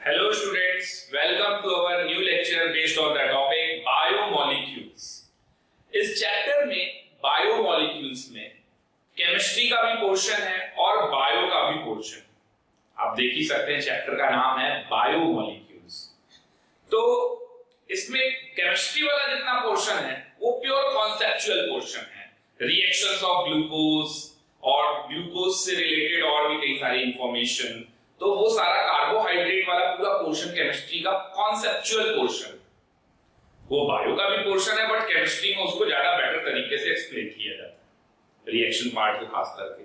Hello students, welcome to our new lecture based on the topic biomolecules। इस chapter में biomolecules में chemistry का भी पोर्शन है और बायो का भी पोर्शन। आप देख ही सकते हैं चैप्टर का नाम है बायोमोलिक्यूल्स। तो इसमें केमिस्ट्री वाला जितना पोर्शन है वो प्योर कॉन्सेप्चुअल पोर्शन है, रिएक्शंस ऑफ ग्लूकोज और ग्लूकोज से रिलेटेड और भी कई सारी इंफॉर्मेशन। तो वो सारा कार्बोहाइड्रेट वाला पूरा पोर्शन केमिस्ट्री का कॉन्सेप्चुअल पोर्शन, वो बायो का भी पोर्शन है बट केमिस्ट्री में उसको ज्यादा बेटर तरीके से एक्सप्लेन किया जाता है, रिएक्शन पार्ट को खास करके।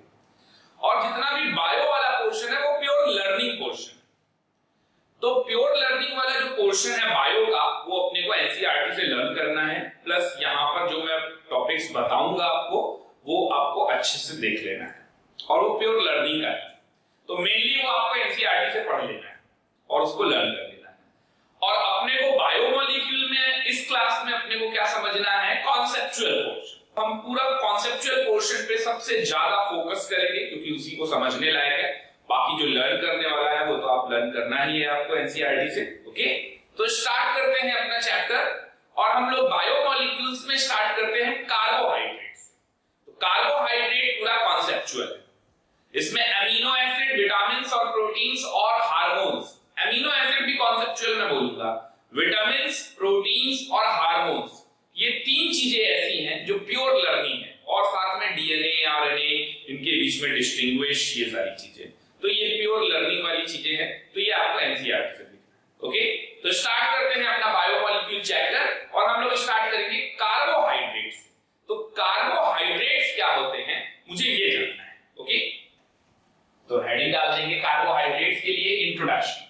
और जितना भी बायो वाला पोर्शन है वो प्योर लर्निंग पोर्शन है। तो प्योर लर्निंग वाला जो पोर्शन है बायो का वो अपने को एनसीईआरटी से लर्न करना है, प्लस यहाँ पर जो मैं टॉपिक्स बताऊंगा आपको वो आपको अच्छे से देख लेना है और वो प्योर लर्निंग का है। तो मेनली वो आपको एनसीईआरटी से पढ़ लेना है और उसको लर्न कर लेना है। और अपने को बायोमोलिक्यूल में इस क्लास में अपने को क्या समझना है, कॉन्सेप्चुअल पोर्शन। हम पूरा कॉन्सेप्चुअल पोर्शन पे सबसे ज्यादा फोकस करेंगे क्योंकि उसी को समझने लायक है। बाकी जो लर्न करने वाला है वो तो आप लर्न करना ही है आपको एनसीईआरटी से। ओके, तो स्टार्ट करते हैं अपना चैप्टर और हम लोग बायोमोलिक्यूल्स में स्टार्ट करते हैं कार्बोहाइड्रेट से। तो कार्बोहाइड्रेट पूरा कॉन्सेप्चुअल है। इसमें अमीनो एसिड, विटामिन्स और प्रोटीन्स और हार्मोन्स। अमीनो एसिड भी कॉन्सेप्चुअल में बोलूंगा, विटामिन्स, प्रोटीन्स और हार्मोन्स, ये तीन चीजें ऐसी हैं जो प्योर लर्निंग है। और साथ में डीएनए, आरएनए, इनके बीच में डिस्टिंग्विश, ये सारी चीजें, तो ये प्योर लर्निंग वाली चीजें हैं। तो ये आपको एनसीईआरटी से दिखना है। ओके, तो स्टार्ट करते हैं अपना बायोमोलिक्यूल चैप्टर और हम लोग स्टार्ट करेंगे कार्बोहाइड्रेट्स। तो कार्बोहाइड्रेट्स क्या होते हैं मुझे ये जानना है। ओके, तो हेडिंग डाल देंगे कार्बोहाइड्रेट्स के लिए इंट्रोडक्शन।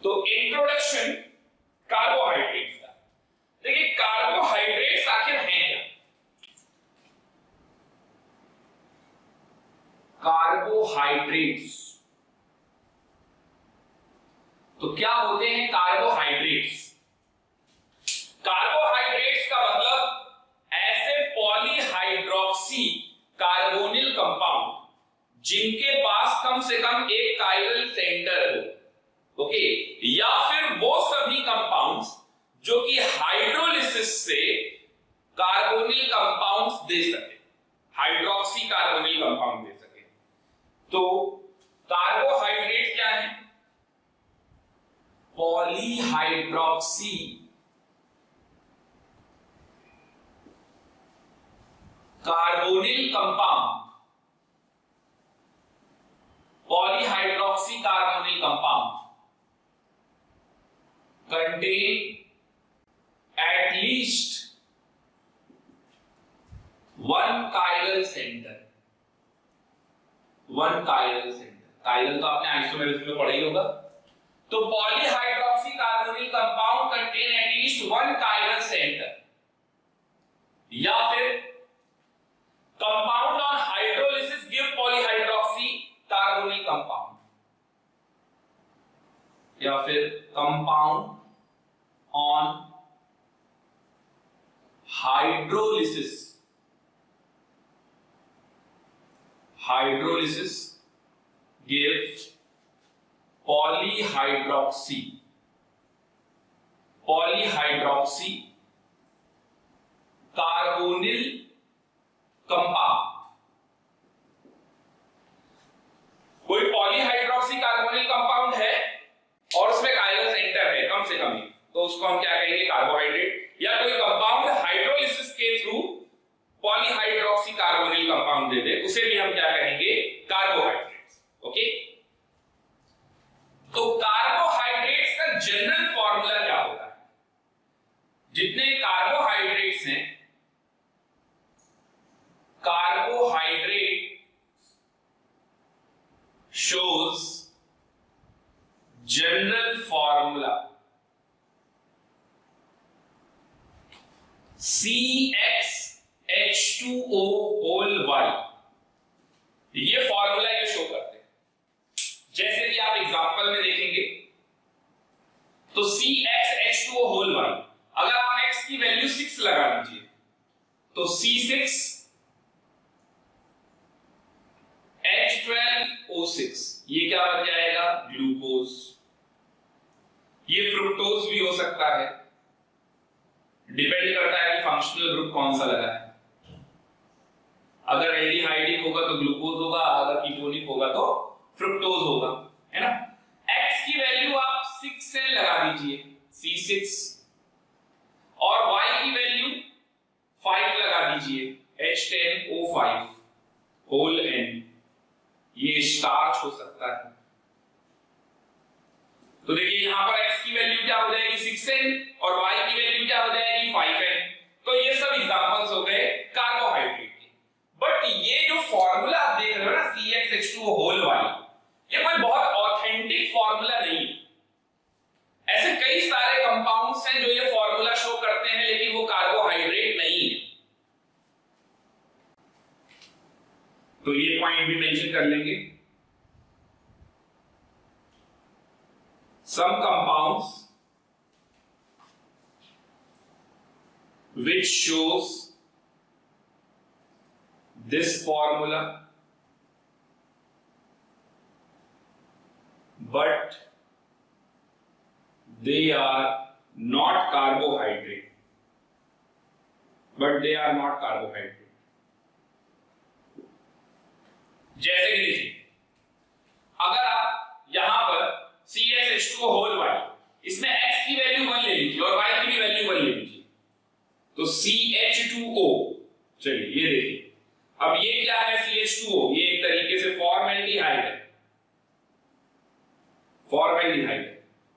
तो इंट्रोडक्शन कार्बोहाइड्रेट्स का। देखिए कार्बोहाइड्रेट्स आखिर हैं क्या? कार्बोहाइड्रेट्स तो क्या होते हैं कार्बोहाइड्रेट्स? कार्बोहाइड्रेट्स का मतलब ऐसे पॉलीहाइड्रोक्सी कार्बोनिल कंपाउंड जिनके पास कम से कम एक कायरल सेंटर हो। ओके, या फिर वो सभी कंपाउंड्स जो कि हाइड्रोलिसिस से कार्बोनिल कंपाउंड्स दे सके, हाइड्रोक्सी कार्बोनिल कंपाउंड दे सके। तो कार्बोहाइड्रेट क्या है? Polyhydroxy carbonyl compound, polyhydroxy carbonyl compound contain at least one chiral center। One chiral center, chiral तो आपने आइसोमेरिज्म में पढ़ा ही होगा। तो polyhydroxy carbonyl compound contain at least one chiral center, या फिर compound on hydrolysis give polyhydroxy carbonyl compound, या फिर compound on hydrolysis give polyhydroxy carbonyl compound. कोई पॉलीहाइड्रोक्सी कार्बोनिल कंपाउंड है और उसमें कायरल सेंटर है कम से कम, तो उसको हम क्या कहेंगे, कार्बोहाइड्रेट। या कोई कंपाउंड हाइड्रोलिसिस के थ्रू पॉलीहाइड्रोक्सी कार्बोनिल कंपाउंड दे दे, उसे भी हम क्या कहेंगे, कार्बोहाइड्रेट्स। ओके, तो कार्बोहाइड्रेट्स का जनरल फॉर्मूला क्या होता है? जितने कार्बोहाइड्रेट्स हैं, carbohydrate shows general formula CxH2O whole y। ये फॉर्मूला ये शो करते हैं। जैसे कि आप एग्जांपल में देखेंगे तो CxH2O whole y, अगर आप x की वैल्यू 6 लगा दीजिए तो C6 H12O6 ये क्या बन जाएगा, ग्लूकोज। ये फ्रुक्टोज भी हो सकता है, डिपेंड करता है कि फंक्शनल ग्रुप कौन सा लगा है। अगर एल्डिहाइडिक होगा तो ग्लूकोज होगा, अगर कीटोनिक होगा तो फ्रुक्टोज होगा, है ना। X की वैल्यू आप 6N लगा दीजिए, C6, और Y की वैल्यू 5 लगा दीजिए, H10O5 होल N। ये स्टार्च हो सकता है। तो देखिए यहां पर X की वैल्यू क्या हो जाएगी 6N और Y की वैल्यू क्या हो जाएगी 5N। तो ये सब एग्जांपल्स हो गए कार्बोहाइड्रेट के। बट ये जो फॉर्मूला आप देख रहे हो ना CxH2O होल वाली, ये कोई बहुत ऑथेंटिक फॉर्मूला नहीं है। ऐसे कई सारे कंपाउंड्स हैं जो ये फॉर्मूला शो करते हैं, लेकिन वो कार्बोहाइड्रेट नहीं है। तो ये पॉइंट भी मेंशन कर लेंगे। Some compounds which shows this formula but they are not carbohydrate, जैसे कि लीजिए, अगर आप यहां पर CxH2O होल वाली, इसमें X की वैल्यू 1 ले लीजिए और Y की भी वैल्यू 1 ले लीजिए, तो CH2O, चलिए ये देखिए, अब ये क्या है CH2O, ये एक तरीके से फॉर्मेल्डिहाइड है, फॉर्मेल्डिहाइड।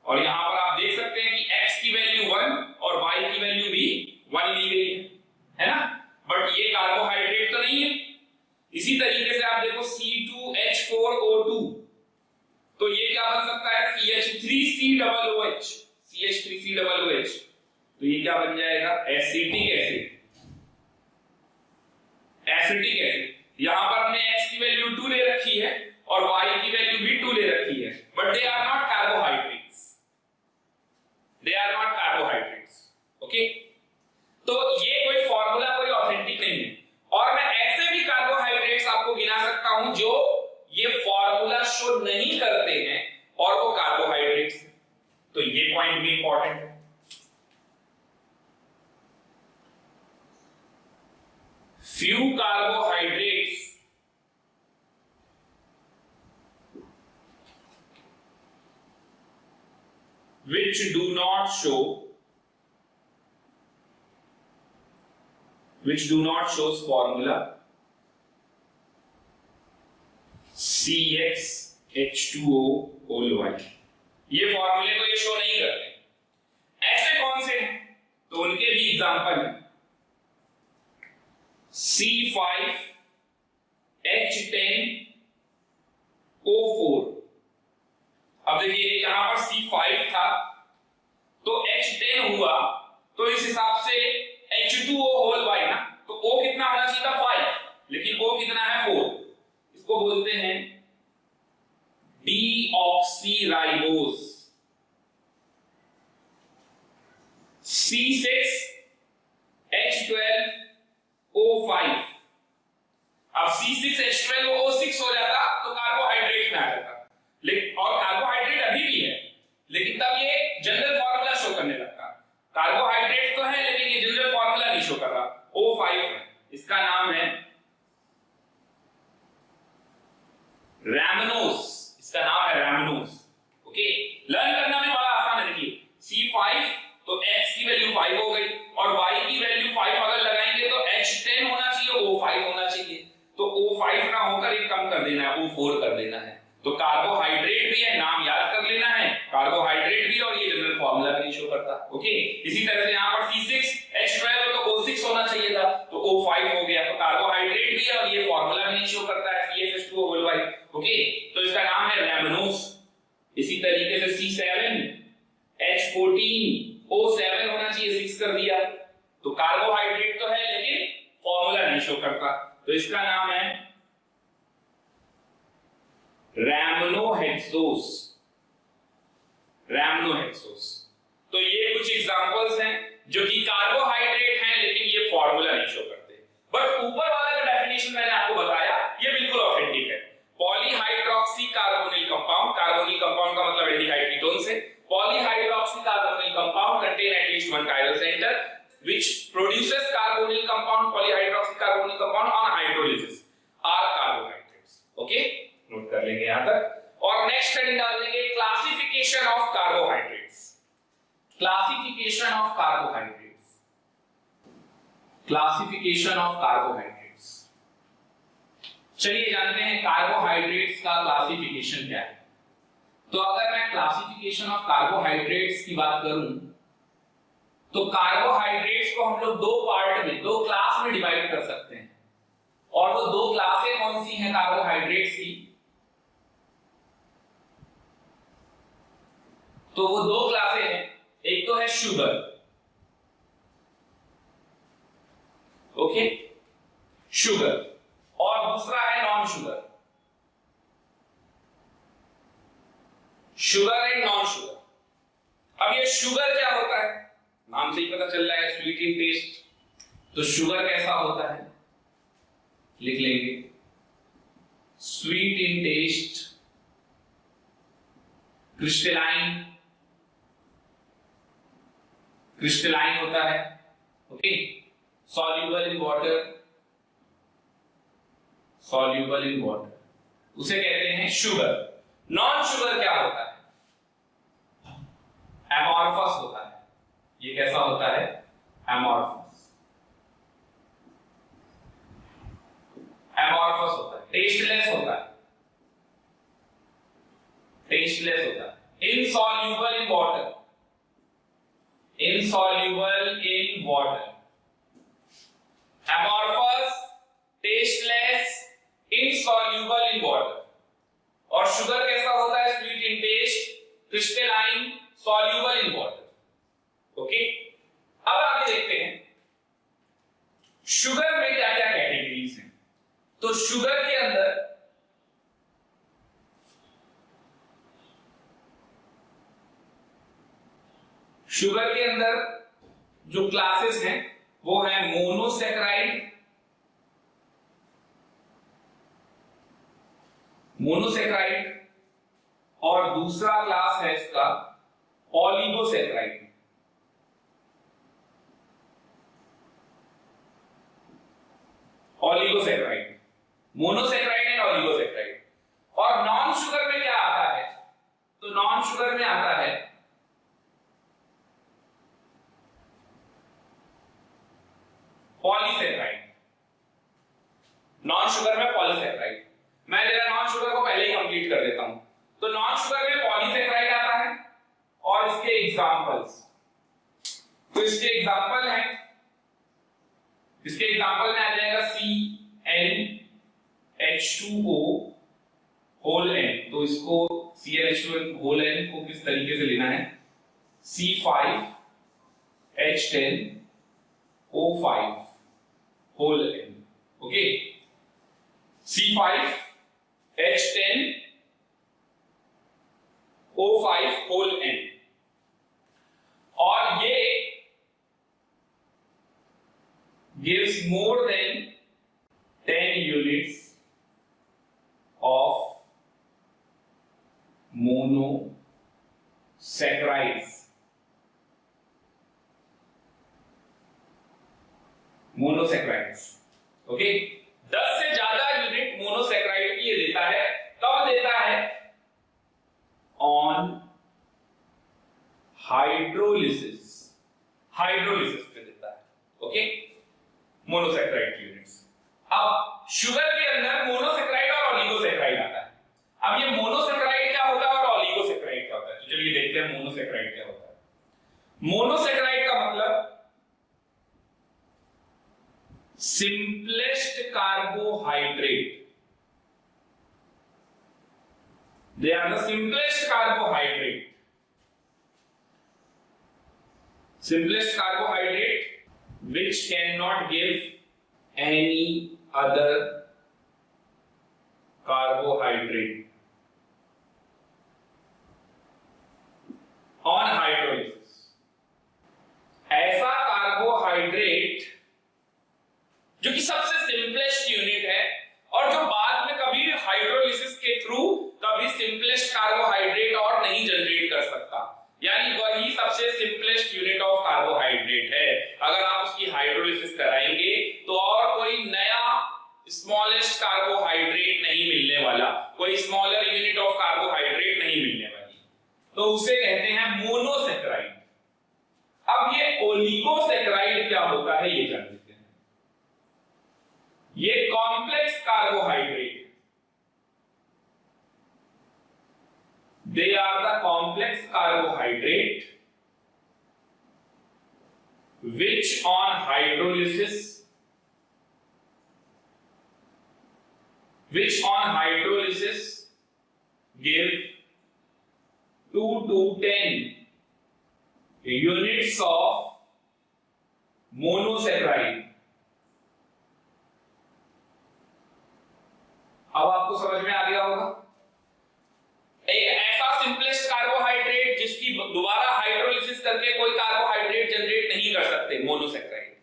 और यहां पर आप देख सकते हैं कि X की वैल्यू 1 और Y की वैल्यू भी 1 ली गई है ना। बट ये कार्बोहाइड्रेट तो नहीं है। इसी तरीके से आप देखो C2H4O2, तो ये क्या बन सकता है CH3COOH, CH3COOH, तो ये क्या बन जाएगा एसिटिक एसिड, एसिटिक एसिड। यहां पर हमने X की वैल्यू 2 ले रखी है और Y की वैल्यू भी 2 ले रखी है, but they are not carbohydrates, they are not carbohydrates. Okay, तो ये कोई फॉर्मूला कोई ऑथेंटिक नहीं है। और मैं ऐसे भी कार्बोहाइड्रेट्स आपको गिना सकता हूं जो ये फॉर्मूला शो नहीं करते हैं और वो कार्बोहाइड्रेट्स हैं। तो ये पॉइंट भी इंपॉर्टेंट है। Few carbohydrates which do not shows formula CxH2O whole Y, ये फॉर्मूले को ये शो नहीं करते। ऐसे कौन से हैं, तो उनके भी एग्जांपल हैं C5H10O4। अब देखिए यहां पर C5 था तो H10 हुआ, तो इस हिसाब से H2O होल Y ना, तो O कितना होना चाहिए था 5, लेकिन O कितना है 4। इसको बोलते हैं डीऑक्सीराइबोज। C6H12O5, अब C6H12 O6 हो जाता तो कार्बोहाइड्रेट में आ जाता, लेकिन और कार्बोहाइड्रेट अभी भी है, लेकिन तब ये जनरल फॉर्मूला शो करने लगता। कार्बोहाइड्रेट तो है लेकिन ये जनरल फॉर्मूला नहीं शो कर रहा, O5 है, इसका नाम है रैमनोस, इसका नाम है रैमनोस। ओके, लर्न करना भी बड़ा आसान है। देखिए C5 तो X की वैल्यू 5 हो गई और Y की वैल्यू 5 अगर लगाएंगे तो H10 होना चाहिए, O5 होना चाहिए, तो O5 ना होकर एक कम कर देना है, O4 कर देना है। तो कार्बोहाइड्रेट भी है, नाम याद कर लेना है, कार्बोहाइड्रेट भी, और ये जनरल फॉर्मूला भी शो करता। ओके, इसी तरह से यहां पर C6H12 तो O6 होना चाहिए था, तो O5 हो गया, तो कार्बोहाइड्रेट भी है और ये फॉर्मूला भी शो करता है CH2O होल Y। ओके, तो इसका नाम है रैमनोस। इसी तरीके से C7H14O7 होना चाहिए, 6 कर दिया, तो कार्बोहाइड्रेट तो है लेकिन फॉर्मूला नहीं शो करता, तो इसका नाम है रैमनोहेक्सोस, रैमनोहेक्सोस। तो ये कुछ एग्जांपल्स हैं जो कि कार्बोहाइड्रेट हैं लेकिन ये फॉर्मूला नहीं शो करते। बट ऊपर वाला जो डेफिनेशन मैंने आपको बताया ये बिल्कुल ऑथेंटिक है। Polyhydroxy carbonyl compound, carbonyl compound का मतलब एल्डिहाइड कीटोन से, polyhydroxy polyhydroxycarbonyl compound contain at least one chiral center which produces carbonyl compound, polyhydroxycarbonyl compound on hydrolysis are carbohydrates. Okay, note कर लेंगे यहां तक। और नेक्स्ट हेडिंग डाल देंगे classification of carbohydrates. Classification of carbohydrates, classification of carbohydrates. चलिए जानते हैं कार्बोहाइड्रेट्स का क्लासिफिकेशन क्या है। तो अगर मैं क्लासिफिकेशन ऑफ कार्बोहाइड्रेट्स की बात करूं तो कार्बोहाइड्रेट्स को हम लोग दो पार्ट में, दो क्लास में डिवाइड कर सकते हैं। और वो दो क्लासें कौन सी हैं कार्बोहाइड्रेट्स की? तो वो दो क्लासें हैं, एक तो है शुगर, ओके, शुगर, और दूसरा है non sugar, sugar and non sugar. अब ये शुगर क्या होता है? नाम से ही पता चल रहा है, स्वीट इन टेस्ट। तो शुगर कैसा होता है? लिख लेंगे, sweet in taste, crystalline, crystalline होता है, okay, soluble in water, soluble in water, उसे कहते हैं शुगर। नॉन शुगर क्या होता है? एमॉर्फस होता है। ये कैसा होता है? एमॉर्फस, एमॉर्फस होता है, टेस्टलेस होता है, टेस्टलेस होता है, insoluble in water, insoluble in water, amorphous, tasteless, insoluble in water। और शुगर कैसा होता है? Sweet in taste, crystalline, soluble in water। Okay, अब आगे देखते हैं शुगर में क्या क्या कैटेगरीज हैं। तो शुगर के अंदर जो क्लासेस हैं वो है मोनोसैकेराइड, मोनोसैकेराइड, और दूसरा क्लास है इसका oligosaccharide. Oligosaccharide, monosaccharide and oligosaccharide. और नॉन शुगर में क्या आता है? तो नॉन शुगर में आता है पॉलीसैकेराइड। नॉन शुगर में पॉलीसैकेराइड, मैं जरा नॉन शुगर को पहले ही कंप्लीट कर देता हूं। तो नॉन शुगर में पॉलीसैकेराइड आता है और इसके एग्जांपल्स, तो इसके एग्जांपल हैं, इसके एग्जांपल में आ जाएगा CnH2O होल N। तो इसको CnH2O होल N को किस तरीके से लेना है? C5H10O5 whole N, okay, C5H10O5 whole N। और ये gives more than 10 units of monosaccharides, monosaccharides, okay. 10 से ज्यादा यूनिट मोनोसैकेराइड की ये देता है। कब देता है? ऑन हाइड्रोलिसिस, हाइड्रोलिसिस पे देता है, ओके, मोनोसैकेराइड की यूनिट्स। अब शुगर के अंदर मोनोसैकेराइड और ओलिगोसैकेराइड आता है। अब ये मोनोसैकेराइड क्या होता है और ओलिगोसैकेराइड क्या होता है? तो चलिए देखते हैं मोनोसैकेराइड क्या होता है। मोनोसैकेराइड का मतलब simplest carbohydrate, they are the simplest carbohydrate, simplest carbohydrate which cannot give any other carbohydrate on hydrolysis। ऐसा कार्बोहाइड्रेट जो कि सबसे सिंपलेस्ट यूनिट है और जो बाद में कभी हाइड्रोलिसिस के थ्रू कभी सिंपलेस्ट कार्बोहाइड्रेट और नहीं जनरेट कर सकता, यानी वही सबसे सिंपलेस्ट यूनिट ऑफ कार्बोहाइड्रेट है। अगर आप उसकी हाइड्रोलिसिस कराएंगे तो और कोई नया स्मॉलेस्ट कार्बोहाइड्रेट नहीं मिलने वाला, कोई स्मॉलर यूनिट ऑफ कार्बोहाइड्रेट नहीं मिलने वाली, तो उसे कहते हैं मोनोसैकेराइड। अब ये ओलिगोसैकेराइड क्या होता है ये जान लेते हैं। ये complex carbohydrate, they are the complex carbohydrate which on hydrolysis give 2 to 10 units of monosaccharide। अब आपको समझ में आ गया होगा, एक ऐसा सिंपलेस्ट कार्बोहाइड्रेट जिसकी दोबारा हाइड्रोलिसिस करके कोई कार्बोहाइड्रेट जनरेट नहीं कर सकते, मोनोसैकेराइड।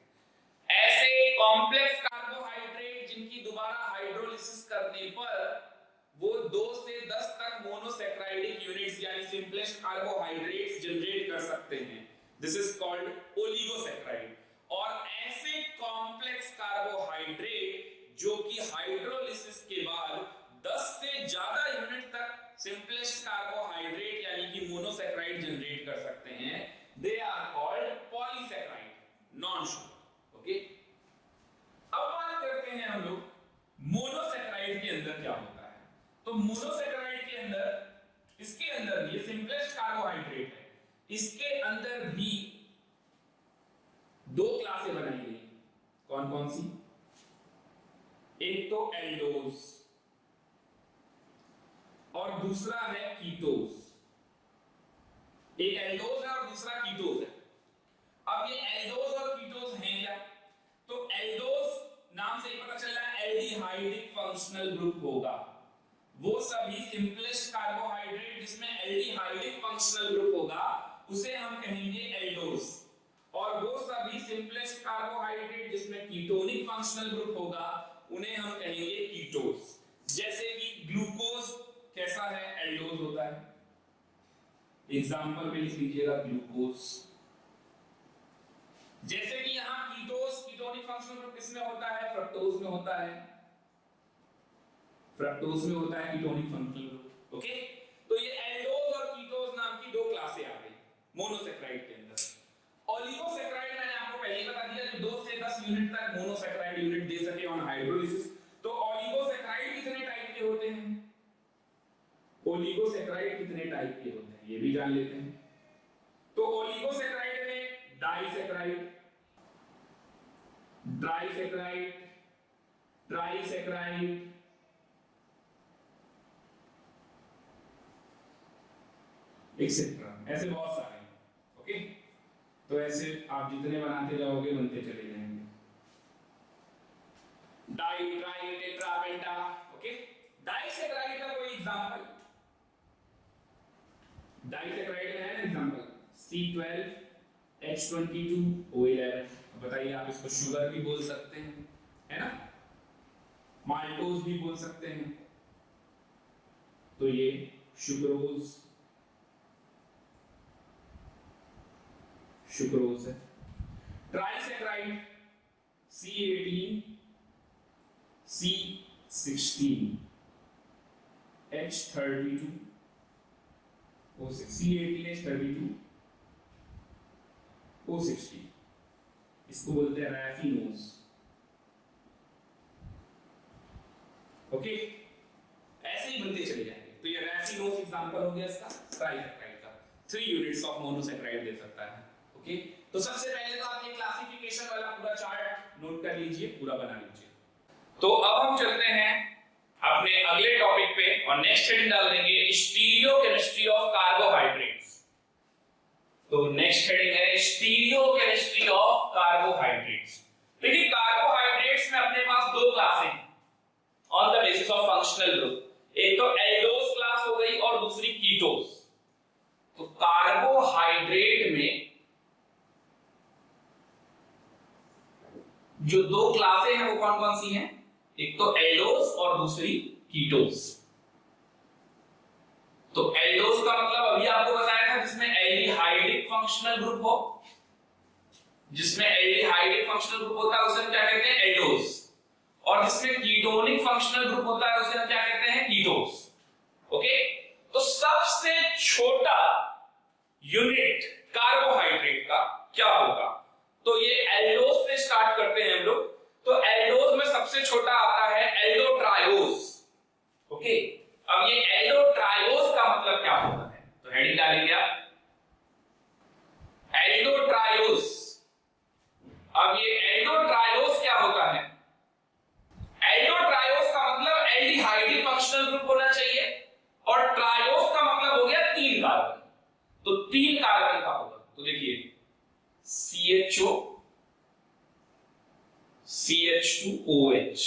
ऐसे कॉम्प्लेक्स कार्बोहाइड्रेट जिनकी दोबारा हाइड्रोलिसिस करने पर वो 2 से 10 तक मोनोसैकेराइडिक यूनिट्स यानी सिंपलेस्ट कार्बोहाइड्रेट्स जनरेट कर सकते हैं, दिस इज कॉल्ड ओलिगोसैकेराइड। और ऐसे कॉम्प्लेक्स कार्बोहाइड्रेट जो कि हाइड्रोलिसिस के बाद 10 से ज्यादा यूनिट तक सिंपलेस्ट कार्बोहाइड्रेट यानी कि मोनोसैकेराइड जनरेट कर सकते हैं, they are called polysaccharide, non sugar. Okay, अब बात करते हैं हम लोग मोनोसैकेराइड के अंदर क्या होता है। तो मोनोसैकेराइड के अंदर, इसके अंदर ये सिंपलेस्ट कार्बोहाइड्रेट है, इसके अंदर भी 2 क्लासें बनाई गई। कौन कौन सी? एक तो एल्डोज और दूसरा है कीटोज। एक एल्डोज है और दूसरा कीटोज है। अब ये एल्डोज और कीटोज हैं क्या? तो एल्डोज नाम से ही पता चल रहा है एल्डिहाइडिक फंक्शनल ग्रुप होगा। वो सभी सिंपलेस्ट कार्बोहाइड्रेट जिसमें एल्डिहाइडिक फंक्शनल ग्रुप होगा उसे हम कहेंगे एल्डोज, और वो सभी सिंपलेस्ट कार्बोहाइड्रेट जिसमें कीटोनिक फंक्शनल ग्रुप होगा उन्हें हम कहेंगे कीटोज। जैसे कि ग्लूकोज कैसा है? एल्डोज होता है। एग्जांपल पे लिख लीजिएगा ग्लूकोज। जैसे कि यहां कीटोज, कीटोनिक फंक्शनल ग्रुप किसमें होता है? फ्रक्टोज में होता है। फ्रक्टोज में होता है कीटोनिक फंक्शनल ग्रुप। ओके, तो ये एल्डोज और कीटोज नाम की 2 क्लासें आ गई मोनोसैकेराइड के अंदर। ओलिगोसैकेराइड मैंने आपको पहले ही बता दिया, जो 2 से 10 यूनिट तक मोनोसैकेराइड यूनिट दे सके ऑन हाइड्रोलिसिस। तो ओलिगोसैकेराइड कितने टाइप के होते हैं? ओलिगोसैकेराइड कितने टाइप के होते हैं ये भी जान लेते हैं। तो ओलिगोसैकेराइड में डाइसैकेराइड, ड्राइसैकेराइड, ट्राइसैकेराइड, एक्सेट्रा, ऐसे बहुत सारे। ओके, तो ऐसे आप जितने बनाते जाओगे बनते चले जाएंगे। डाई, ट्राई, टेट्रा, पेंटा। ओके, डाइसैकेराइड का कोई एग्जांपल? डाइसैकेराइड का है ना एग्जांपल, C12H22O11। बताइए, आप इसको शुगर भी बोल सकते हैं, है ना, माल्टोज भी बोल सकते हैं। तो ये सुक्रोज, सुक्रोज है। ट्राइसैकेराइड C18, C16, H32, O6, C18, H32, O16, इसको बोलते हैं रैफिनोज। ओके, ऐसे ही बनते चले जाएंगे। तो ये रैफिनोज एग्जांपल हो गया इसका, ट्राइसैकेराइड का। 3 यूनिट्स ऑफ मोनोसैकेराइड दे सकता है। ओके, तो सबसे पहले तो आप ये क्लासिफिकेशन वाला पूरा चार्ट नोट कर लीजिए, पूरा बना लीजिए। तो अब हम चलते हैं अपने अगले टॉपिक पे और नेक्स्ट हेडिंग डाल देंगे स्टीरियोकेमिस्ट्री ऑफ कार्बोहाइड्रेट्स। तो नेक्स्ट हेडिंग है स्टीरियोकेमिस्ट्री ऑफ कार्बोहाइड्रेट्स। देखिए, कार्बोहाइड्रेट्स में अपने पास 2 क्लासें हैं on the basis of functional group. एक तो एल्डोज क्लास हो गई और दूसरी कीटोज। तो कार्बोहाइड्रेट में जो 2 क्लासें हैं वो कौन कौन सी हैं? एक तो एल्डोज और दूसरी कीटोज। तो एल्डोज का मतलब अभी आपको बताया था जिसमें एल्डिहाइड फंक्शनल ग्रुप हो, जिसमें एल्डिहाइड एक फंक्शनल ग्रुप होता है उसे हम क्या कहते हैं, एल्डोज, और जिसमें कीटोनिक फंक्शनल ग्रुप होता है उसे हम क्या कहते हैं, कीटोस। ओके, तो सबसे छोटा यूनिट कार्बोहाइड्रेट का क्या होगा, तो ये एल्डोज से स्टार्ट करते हैं हम लोग। तो एल्डोज में सबसे छोटा आता है एल्डोट्रायोज। ओके, अब ये एल्डोट्रायोज का मतलब क्या होता है, तो हेडिंग डालेंगे आप, एल्डोट्रायोज। अब ये एल्डोट्रायोज क्या होता है, एल्डोट्रायोज का मतलब एल्डिहाइड फंक्शनल ग्रुप होना चाहिए, और ट्रायोज का मतलब हो गया 3 कार्बन, तो 3 कार्बन का होगा। तो देखिए CHO CH2OH,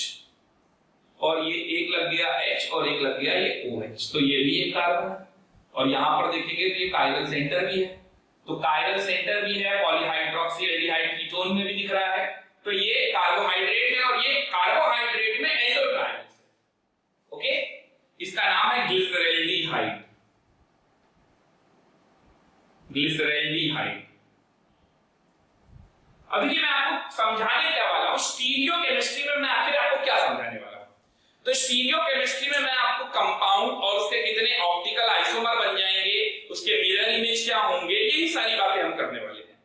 और ये एक लग गया H और एक लग गया ये OH, तो ये भी एक कार्बन है। और यहां पर देखेंगे तो ये कायरल सेंटर भी है, तो कायरल सेंटर भी है, पॉलीहाइड्रोक्सी एल्डिहाइड कीटोन में भी दिख रहा है, तो ये कार्बोहाइड्रेट है और ये कार्बोहाइड्रेट में एल्डोट्रायोज है। ओके, इसका नाम है ग्लिसरैल्डिहाइड, ग्लिसरैल्डिहाइड। अभी मैं आपको समझाने क्या वाला हूं, स्टीरियो केमिस्ट्री में मैं आखिर आपको क्या समझाने वाला हूं। तो स्टीरियो केमिस्ट्री में मैं आपको कंपाउंड और उसके कितने ऑप्टिकल आइसोमर बन जाएंगे, उसके मिरर इमेज क्या होंगे, यही सारी बातें हम करने वाले हैं।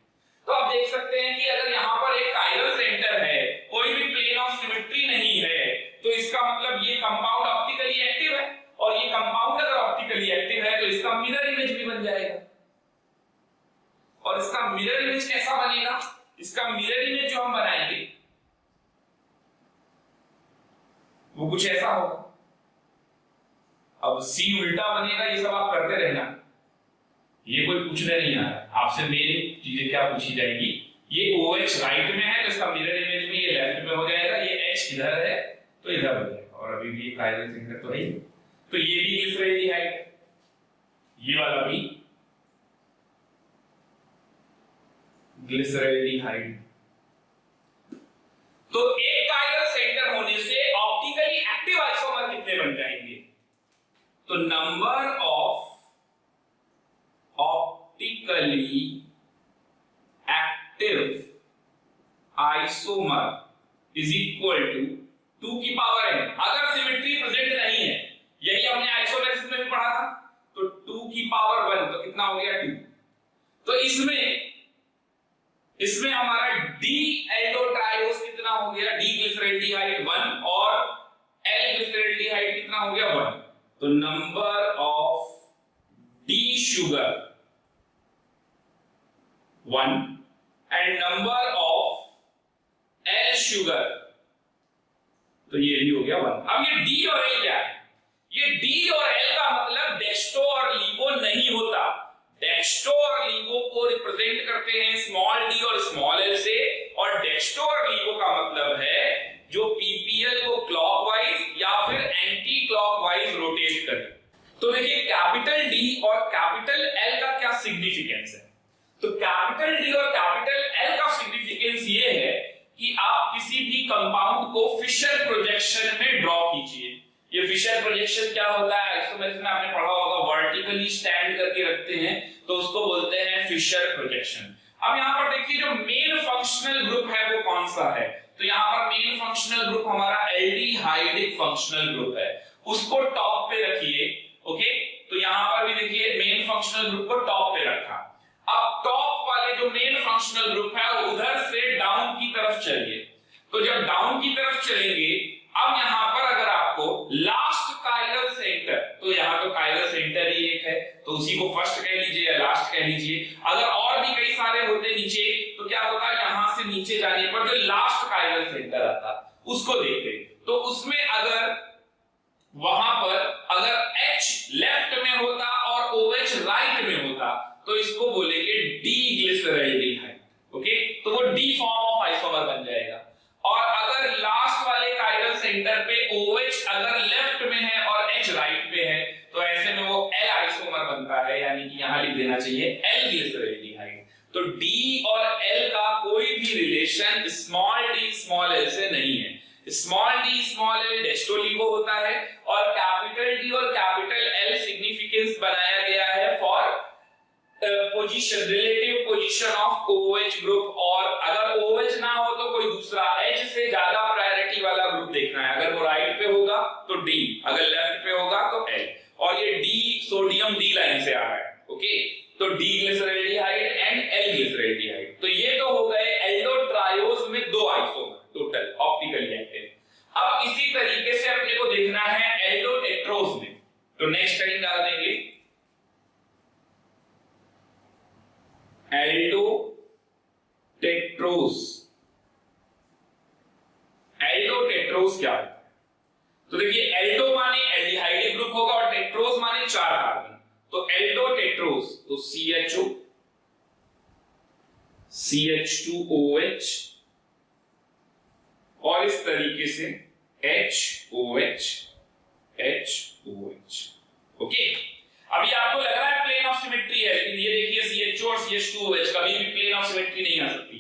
तो आप देख सकते हैं कि अगर यहां पर एक कायरल सेंटर है, कोई भी प्लेन ऑफ सिमेट्री नहीं है, तो इसका मतलब ये कंपाउंड ऑप्टिकली एक्टिव है, और ये कंपाउंड अगर ऑप्टिकली एक्टिव है तो इसका मिरर इमेज भी बन जाएगा। और इसका मिरर इमेज कैसा बनेगा, इसका मिरर इमेज जो हम बनाएंगे वो कुछ ऐसा होगा। अब C उल्टा बनेगा, ये सब आप करते रहना, ये कोई पूछने नहीं आ रहा, आपसे मेन चीजें क्या पूछी जाएगी, ये OH राइट में है तो इसका मिरर इमेज में ये लेफ्ट में हो जाएगा, ये H इधर है तो इधर हो जाएगा, और अभी भी कायरल सेंटर तो है ही, तो ये भी ग्लिसरैल्डिहाइड है, ये वाला भी ग्लिसरैल्डिहाइड। तो एक कायरल सेंटर होने से ऑप्टिकली एक्टिव आइसोमर कितने बन जाएंगे, तो number of optically active isomer is equal to 2 की पावर n। अगर सिमेट्री प्रेजेंट नहीं है, यही हमने आइसोमेरिज्म में भी पढ़ा था, तो 2 की पावर 1 तो कितना हो गया 2। तो इसमें हमारा D एल्डोट्रायोज कितना हो गया, D ग्लिसरैल्डिहाइड 1 और L ग्लिसरैल्डिहाइड कितना हो गया 1। तो number of D sugar 1 and number of L sugar, तो ये भी हो गया 1। अब ये D और L क्या है, ये D और L का मतलब डेक्स्ट्रो और लीवो नहीं होता। डेक्स्ट्रो और लीवो को रिप्रेजेंट करते हैं स्मॉल d और स्मॉल l से, और डेक्स्ट्रो और लीवो का मतलब है जो पीपीएल को क्लॉकवाइज या फिर एंटी क्लॉकवाइज रोटेट करे। तो देखिए कैपिटल D और कैपिटल L का क्या सिग्निफिकेंस है, तो कैपिटल D और कैपिटल L का सिग्निफिकेंस ये है कि आप किसी भी कंपाउंड को फिशर प्रोजेक्शन में ड्रॉ कीजिए। ये फिशर प्रोजेक्शन क्या होता है, आइसोमेरिज्म में आपने पढ़ा होगा, वर्टिकली स्टैंड करके रखते हैं तो उसको बोलते हैं फिशर प्रोजेक्शन। अब यहाँ पर देखिए जो मेन फंक्शनल ग्रुप है वो कौन सा है, तो यहाँ पर मेन फंक्शनल ग्रुप हमारा एल्डिहाइडिक फंक्शनल ग्रुप है, उसको टॉप पे रखिए। ओके, तो यहाँ पर भी देखिए मेन फंक्शनल ग्रुप को टॉप पे रखा। अब टॉप वाले जो मेन फंक्शनल ग्रुप है उधर से डाउन की तरफ चलिए, तो जब डाउन की तरफ चलेंगे, अब यहां पर अगर आपको लास्ट कायरल सेंटर, तो यहां तो कायरल सेंटर ही एक है तो उसी को फर्स्ट कह लीजिए या लास्ट कह लीजिए। अगर और भी कई सारे होते नीचे तो क्या होता, यहां से नीचे जाने पर जो लास्ट कायरल सेंटर आता उसको देखते, तो उसमें अगर वहां पर अगर H लेफ्ट में होता और OH राइट में होता तो इसको बोलेंगे डी ग्लिसरैल्डिहाइड। ओके, तो वो डी फॉर्म ऑफ आइसोमर बन जाएगा। और अगर लास्ट वाले कायरल सेंटर पे OH अगर लेफ्ट में है और H राइट पे है तो ऐसे में वो L आइसोमर बनता है, यानी कि यहां लिख देना चाहिए L ग्लिसरैल्डिहाइड। तो D और L का कोई भी relation small d small l से नहीं है। स्मॉल d स्मॉल l डेस्टोलीवो होता है और कैपिटल D और कैपिटल L सिग्निफिकेंस बनाया गया है for position, relative position of OH group, और अगर OH ना हो तो कोई दूसरा H से ज्यादा प्रायोरिटी वाला ग्रुप देखना है। अगर वो राइट पे होगा तो D, अगर लेफ्ट पे होगा तो L, और ये D सोडियम D लाइन से आ रहा है। ओके, तो D glyceraldehyde and L glyceraldehyde. तो ये तो हो गए एल्डोट्रायोज में 2 आइसोमर टोटल ऑप्टिकली एक्टिव। अब इसी तरीके से अपने को देखना है एल्डोटेट्रोज में, तो नेक्स्ट हेडिंग डाल देंगे एल्डोटेट्रोज। एल्डोटेट्रोज क्या है? तो देखिए, एल्डो माने एल्डिहाइड ग्रुप होगा और टेट्रोज माने 4 कार्बन, तो एल्डोटेट्रोज तो CHO, CH2OH और इस तरीके से HOH, HOH। ओके, अभी आपको लग रहा है प्लेन ऑफ सिमेट्री है, लेकिन ये देखिए CHO और CH2OH कभी भी प्लेन ऑफ सिमेट्री नहीं आ सकती।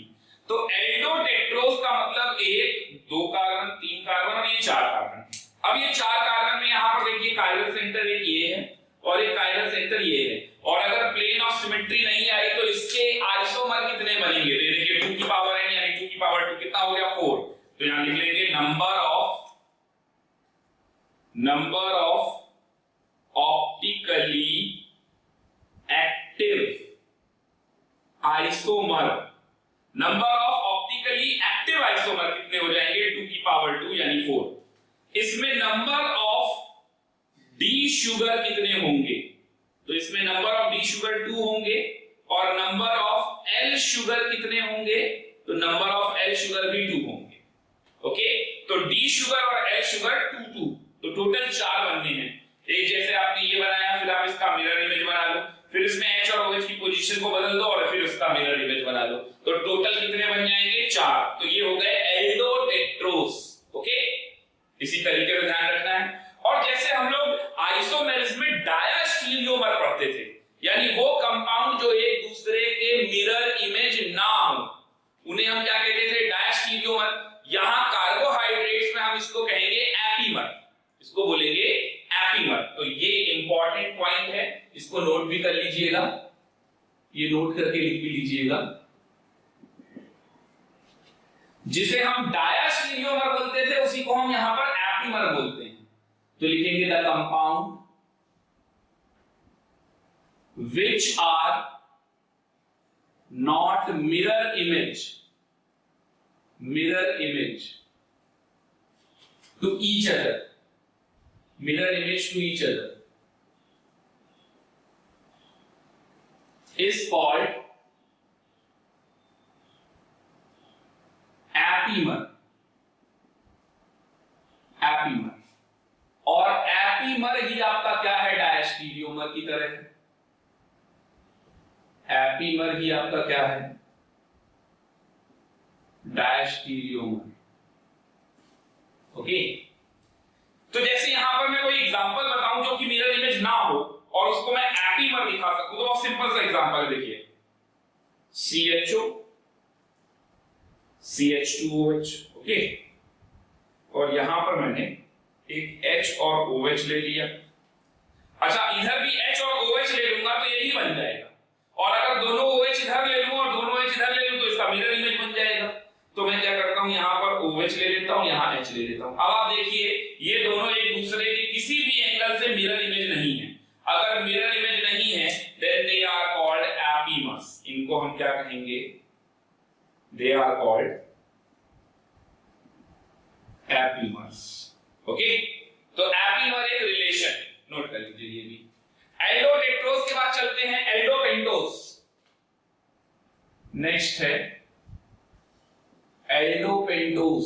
तो एल्डोटेट्रोज का मतलब 1, 2 कार्बन, 3 कार्बन और ये 4 कार्बन। अब ये 4 कार्बन में यहां पर देखिए काइरल सेंटर एक ये है और एक काइरल सेंटर ये है, और अगर प्लेन ऑफ सिमेट्री नहीं आई तो इसके आइसोमर कितने बनेंगे? तो ये देखिए 2 की पावर n यानी 2 की पावर 2 कितना हो गया? 4। तो यहां लिख लेंगे number of optically active isomer. Number of optically active isomer कितने हो जाएंगे? 2 की पावर 2 यानी 4। इसमें नंबर ऑफ डी शुगर कितने होंगे? तो इसमें नंबर ऑफ डी शुगर 2 होंगे, और नंबर ऑफ एल शुगर कितने होंगे? तो नंबर ऑफ एल शुगर भी 2 होंगे। ओके, तो डी शुगर और एल शुगर 2, तो टोटल 4 बनने हैं। एक जैसे आपने ये बनाया, फिर आप इसका मिरर इमेज बना लो, फिर इसमें H और OH की पोजीशन को बदल दो और फिर उसका मिरर इमेज बना लो, तो टोटल कितने बन जाएंगे? 4। तो ये हो गए एल्डोटेट्रोज। ओके, इसी तरीके से ध्यान रखना है। और जैसे हम लोग आइसोमेर्स में डायस्टीरियोमर पढ़ते थे, यानी वो कंपाउंड जो एक दूसरे के मिरर इमेज ना हो, उन्हें हम क्या कहते थे? डायस्टीरियोमर। यहां कार्बोहाइड्रेट्स में हम इसको कहेंगे एपीमर, इसको बोलेंगे एपीमर। तो ये इंपॉर्टेंट पॉइंट है, इसको नोट भी कर लीजिएगा, ये नोट करके लिख भी लीजिएगा। जिसे हम डायस्टीरियोमर बोलते थे उसी को हम यहां पर एपीमर बोलते हैं। तो लिखेंगे the compound which are not mirror image to each other, mirror image to each other is called epimer. और एपीमर ही आपका क्या है? डायस्टीरियोमर की तरह है। एपीमर ही आपका क्या है? डायस्टीरियोमर। ओके, तो जैसे यहां पर मैं कोई एग्जांपल बताऊं जो कि मिरर इमेज ना हो और उसको मैं एपीमर दिखा सकूं, तो बहुत सिंपल सा एग्जांपल है। देखिए CHO, CH2OH। ओके, और यहां पर मैंने एक H और OH ले लिया। अच्छा, इधर भी H और OH ले लूंगा तो यही बन जाएगा, और अगर दोनों OH इधर ले लूं और दोनों H इधर ले लूं तो इसका मिरर इमेज बन जाएगा। तो मैं क्या करता हूं, यहां पर OH ले लेता हूं, यहां H ले लेता हूं। अब आप देखिए, ये दोनों एक दूसरे के किसी भी एंगल से मिरर इमेज नहीं है। अगर मिरर इमेज नहीं है then they are called epimers. इनको हम क्या कहेंगे? They are called epimers. Okay, तो एपीमर एक रिलेशन, नोट कर लीजिए ये भी। एल्डोटेट्रोज के बाद चलते हैं एल्डोपेंटोज। नेक्स्ट है एल्डोपेंटोज।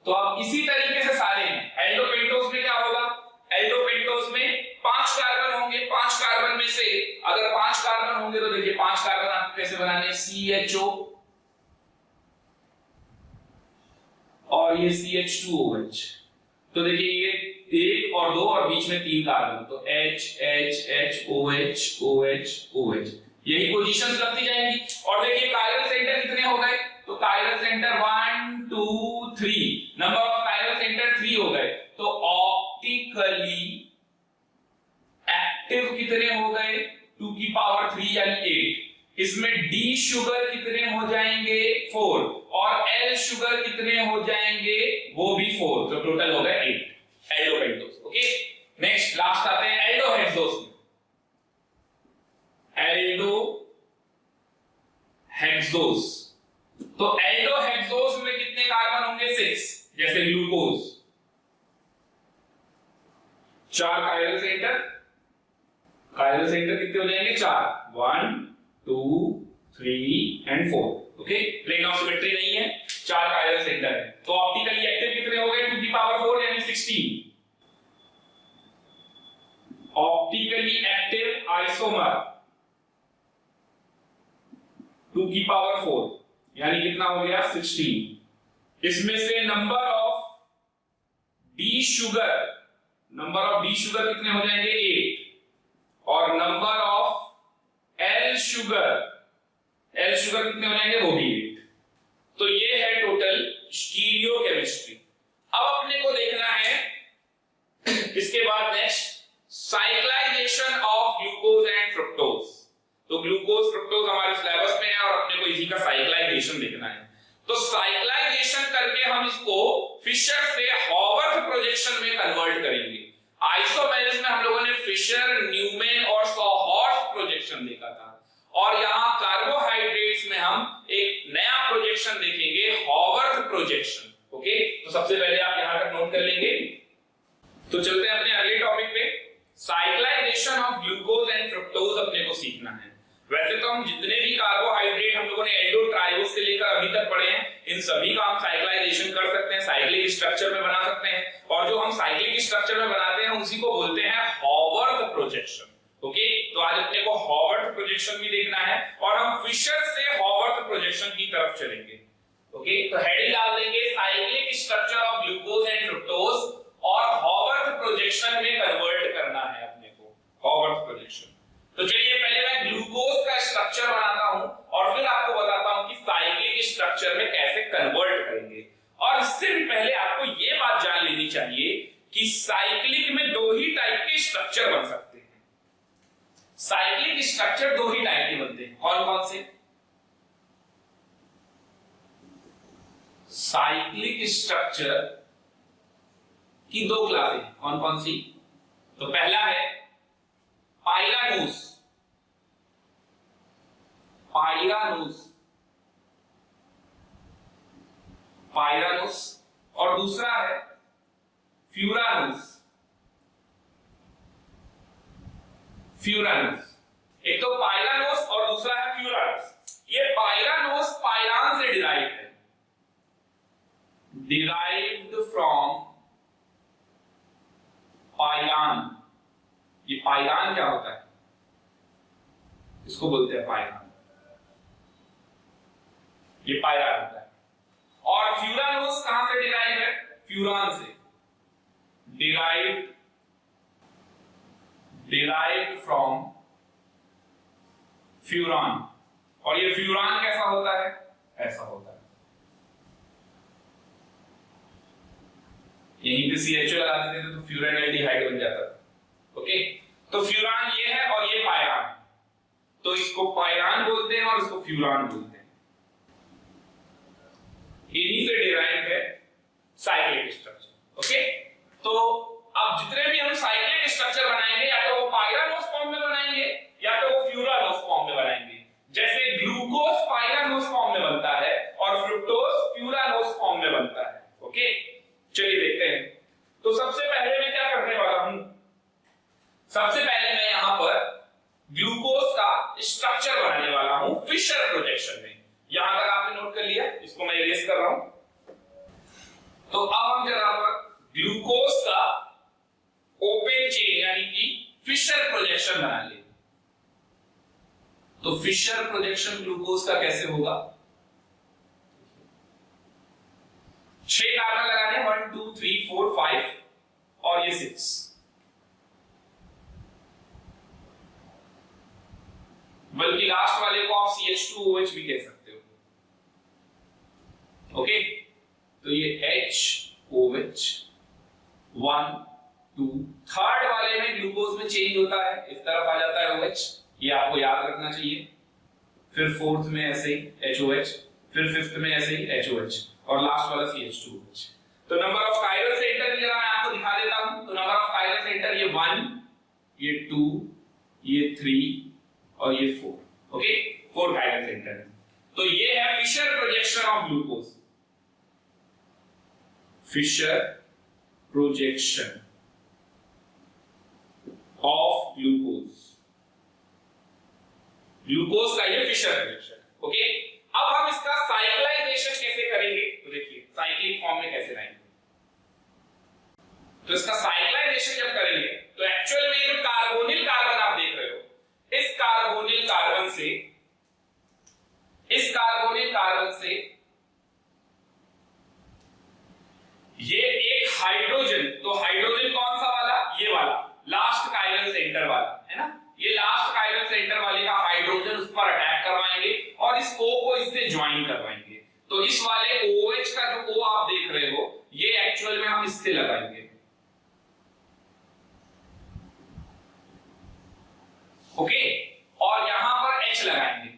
तो अब इसी तरीके से सारे हैं। एल्डोपेंटोज में क्या होगा? एल्डोपेंटोज में 5 कार्बन होंगे। 5 कार्बन में से अगर 5 कार्बन होंगे तो देखिए 5 कार्बन आपको कैसे बनाने? CHO और ये CH2OH। तो देखिए ये 1 और 2 और बीच में 3 कार्बन, तो H H H OH OH OH, यही पोजीशंस लगती जाएंगी। और देखिए काइरल सेंटर कितने हो गए? तो chiral centre 1 2 3, number of chiral centre 3 हो गए। तो ऑप्टिकली एक्टिव कितने हो गए? 2 की पावर 3 यानी यानी 8। इसमें D शुगर कितने हो जाएंगे 4 और L शुगर कितने हो जाएंगे वो भी 4, तो टोटल हो गया 8 एल्डोपेंटोज। ओके, नेक्स्ट लास्ट आते हैं एल्डोहेक्सोज। एल्डोहेक्सोज, तो एल्डोहेक्सोज में कितने कार्बन होंगे 6, जैसे glucose 4 chiral centre, chiral centre कितने हो जाएंगे 4, 1 2 3 and 4। Okay, plane of symmetry नहीं है, 4 कायरल सेंटर है, तो ऑप्टिकली एक्टिव कितने हो गए 2 की पावर 4 यानी 16। ऑप्टिकली एक्टिव आइसोमर 2 की पावर 4 यानी कितना हो गया 16। इसमें से नंबर ऑफ डी शुगर कितने हो जाएंगे 8 और नंबर ऑफ एल शुगर कितने हो जाएंगे वो भी 8। तो ये है टोटल स्टीरियोकेमिस्ट्री। अब अपने को देखना है इसके बाद next cyclisation of glucose and fructose. तो ग्लूकोज फ्रुक्टोज हमारे सिलेबस में है और अपने को इसी का साइक्लाइजेशन देखना है। तो साइक्लाइजेशन करके हम इसको फिशर से हॉवर्थ प्रोजेक्शन में कन्वर्ट करेंगे। आइसोमेरिस में हम लोगों ने फिशर, न्यूमैन और सॉहॉर्स्ट प्रोजेक्शन देखा था और यहाँ कार्बोहाइड्रेट्स में हम एक नया प्रोजेक्शन देखेंगे, हॉवर्थ प्रोजेक्शन। ओके, तो सबसे पहले आप यहां तक नोट कर लेंगे। तो चलते हैं अपने अगले टॉपिक पे, cyclisation of glucose and fructose अपने को सीखना है। वैसे तो हम जितने भी कार्बोहाइड्रेट हम लोगों ने एल्डोट्रायोज से लेकर अभी तक पढ़े हैं, इन सभी का हम साइक्लाइजेशन कर सकते हैं, साइक्लिक स्ट्रक्चर में बना सकते हैं, और जो हम साइक्लिक स्ट्रक्चर में बनाते हैं उसी को बोलते हैं हॉवर्थ प्रोजेक्शन। ओके, तो आज अपने को हॉवर्थ प्रोजेक्शन भी देखना है और हम फिशर से हॉवर्थ प्रोजेक्शन की तरफ चलेंगे। ओके, तो हेडिंग डाल देंगे cyclic structure of glucose and fructose और हॉवर्थ प्रोजेक्शन में कन्वर्ट करना है अपने को, हॉवर्थ प्रोजेक्शन। तो चलिए पहले मैं ग्लूकोज का स्ट्रक्चर बनाता हूं और फिर आपको बताता हूं कि साइक्लिक स्ट्रक्चर में कैसे कन्वर्ट करेंगे। और इससे भी पहले आपको यह बात जान लेनी चाहिए कि साइक्लिक में 2 ही टाइप के स्ट्रक्चर बन सकते हैं। साइक्लिक स्ट्रक्चर 2 ही टाइप के बनते हैं, कौन कौन से? साइक्लिक स्ट्रक्चर की 2 क्लासें, कौन कौन सी? तो पहला है पाइरानूस, और दूसरा है फ्यूरानूस। एक तो पाइरानोस और दूसरा है फ्यूरानोस। ये पाइरानोस पाइरान से डिराइव्ड है, डिराइव्ड फ्रॉम पाइरान। ये पाइरान क्या होता है? इसको बोलते हैं पाइरान, ये पाइरान होता है। और फ्यूरानोस कहां से डिराइव है? फ्यूरान से, डिराइव्ड फ्रॉम फ्यूरान। और ये फ्यूरान कैसा होता है? ऐसा होता है, यहीं पे CHO लगा देते थे तो फ्यूरानल्डिहाइड बन जाता था। ओके, तो फ्यूरान ये है और ये पाइरान, तो इसको पाइरान बोलते हैं और इसको फ्यूरान बोलते हैं। इन्हीं से डिराइव्ड है साइक्लिक स्ट्रक्चर। ओके, तो अब जितने भी हम साइक्लिक स्ट्रक्चर बनाएंगे या तो वो पाइरानोस फॉर्म में बनाएंगे या तो वो फ्यूरानोस फॉर्म में बनाएंगे। जैसे ग्लूकोज पाइरानोस फॉर्म में बनता है और फ्रुक्टोज फ्यूरानोस फॉर्म में बनता है। ओके, चलिए देखते हैं। तो सबसे पहले मैं क्या करने वाला हूं, सबसे पहले मैं यहां पर ग्लूकोज का स्ट्रक्चर बनाने वाला हूं फिशर प्रोजेक्शन में। यहां तक आपने नोट कर लिया, इसको मैं इरेज कर रहा हूं। तो अब हम जरा पर ग्लूकोज का ओपन चेन यानी कि फिशर प्रोजेक्शन बना ले। तो फिशर प्रोजेक्शन ग्लूकोज का कैसे होगा? 6 कार्बन लगाने, 1 2 3 4 5 और ये 6। बल्कि लास्ट वाले को आप CH2OH भी कह सकते हो। ओके, तो ये HOH 1 2, थर्ड वाले में ग्लूकोज में चेंज होता है, इस तरफ आ जाता है OH, ये आपको याद रखना चाहिए। फिर फोर्थ में ऐसे ही HOH, फिर फिफ्थ में ऐसे ही HOH और लास्ट वाला CH2OH। तो नंबर ऑफ कायरल सेंटर भी जरा मैं आपको दिखा देता हूं। तो नंबर ऑफ कायरल सेंटर ये 1, ये 2, ये 3 और ये 4। ओके, 4 कायरल सेंटर है। तो ये है Fischer projection of glucose. Fischer projection of glucose, glucose का ये फिशर प्रोजेक्शन। ओके, अब हम इसका साइक्लाइजेशन कैसे करेंगे? तो देखिए साइक्लिक फॉर्म में कैसे लाएंगे। तो इसका साइक्लाइजेशन जब करेंगे तो एक्चुअल में ये जो कार्बोनिल कार्बन आप देख रहे हो, इस कार्बोनिल कार्बन से, इस कार्बोनिल कार्बन से ये एक हाइड्रोजन, तो हाइड्रोजन कौन सा वाला? ये वाला लास्ट कायरल सेंटर वाला है ना। ये लास्ट कायरल सेंटर वाले का हाइड्रोजन उस पर अटैक करवाएंगे और इस O को इससे ज्वाइन करवाएंगे। तो इस वाले OH का जो O आप देख रहे हो, ये एक्चुअल में हम इससे लगाएंगे। ओके, और यहां पर H लगाएंगे,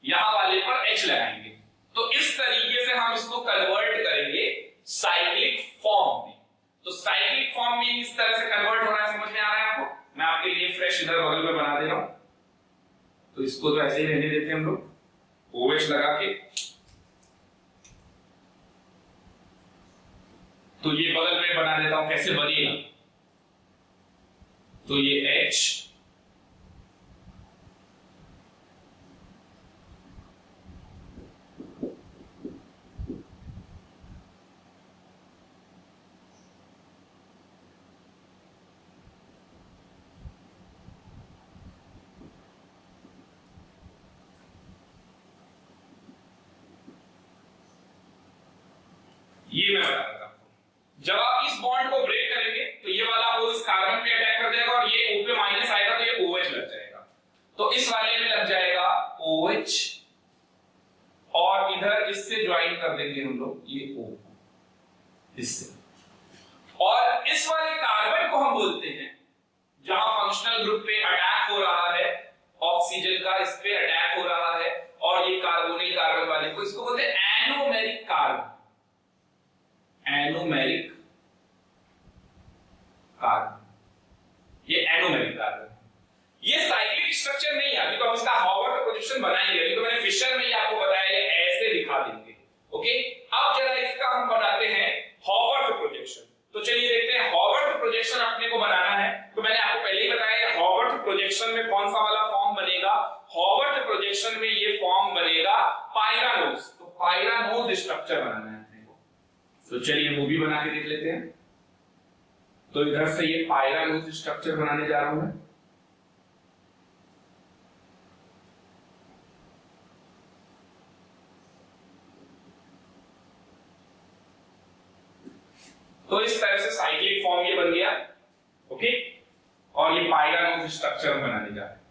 यहां वाले पर H लगाएंगे। तो इस तरीके से हम इसको कन्वर्ट करेंगे साइक्लिक फॉर्म में। तो साइक्लिक फॉर्म में इस तरह से कन्वर्ट हो रहा है, समझ में आ रहा है आपको? मैं आपके लिए फ्रेश इधर बगल में बना दे रहा हूं। तो इसको तो ऐसे ही रहने देते हैं हम लोग, OH लगा के। तो ये बगल में बना देता हूं, कैसे बनेगा? तो ये H, ये मैं बता देता हूं। जब आप इस बॉन्ड को ब्रेक करेंगे तो ये वाला O इस कार्बन पे अटैक कर जाएगा और ये O पे माइनस आएगा तो ये OH लग जाएगा। तो इस वाले में लग जाएगा OH और इधर इससे ज्वाइन कर देंगे हम लोग ये O इससे। और इस वाले कार्बन को हम बोलते हैं, जहां फंक्शनल ग्रुप पे अटैक हो रहा है ऑक्सीजन का, इस पे अटैक हो रहा है, और ये कार्बोनिल कार्बन वाले को, इसको बोलते हैं एनोमेरिक कार्बन। एनोमेरिक कार्बन, ये एनोमेरिक कार्बन। ये साइक्लिक स्ट्रक्चर नहीं है, अभी तो हम इसका हॉवर्ड प्रोजेक्शन बनाएंगे। अभी तो मैंने फिशर में ही आपको बताया ये ऐसे दिखा देंगे। ओके, अब जरा इसका हम बनाते हैं हॉवर्ड प्रोजेक्शन। तो चलिए देखते हैं हॉवर्ड प्रोजेक्शन अपने को बनाना है। तो मैंने आपको पहले ही बताया हॉवर्ड प्रोजेक्शन में कौन सा वाला फॉर्म बनेगा। हॉवर्ड प्रोजेक्शन में ये फॉर्म बनेगा पायरानोज। तो पायरानोज स्ट्रक्चर बनाना है। तो चलिए वो भी बना के देख लेते हैं। तो इधर से ये पायरानोज स्ट्रक्चर बनाने जा रहा हूं मैं। तो इस तरह से साइक्लिक फॉर्म ये बन गया। ओके, और ये पायरानोज स्ट्रक्चर हम बनाने जा रहे हैं।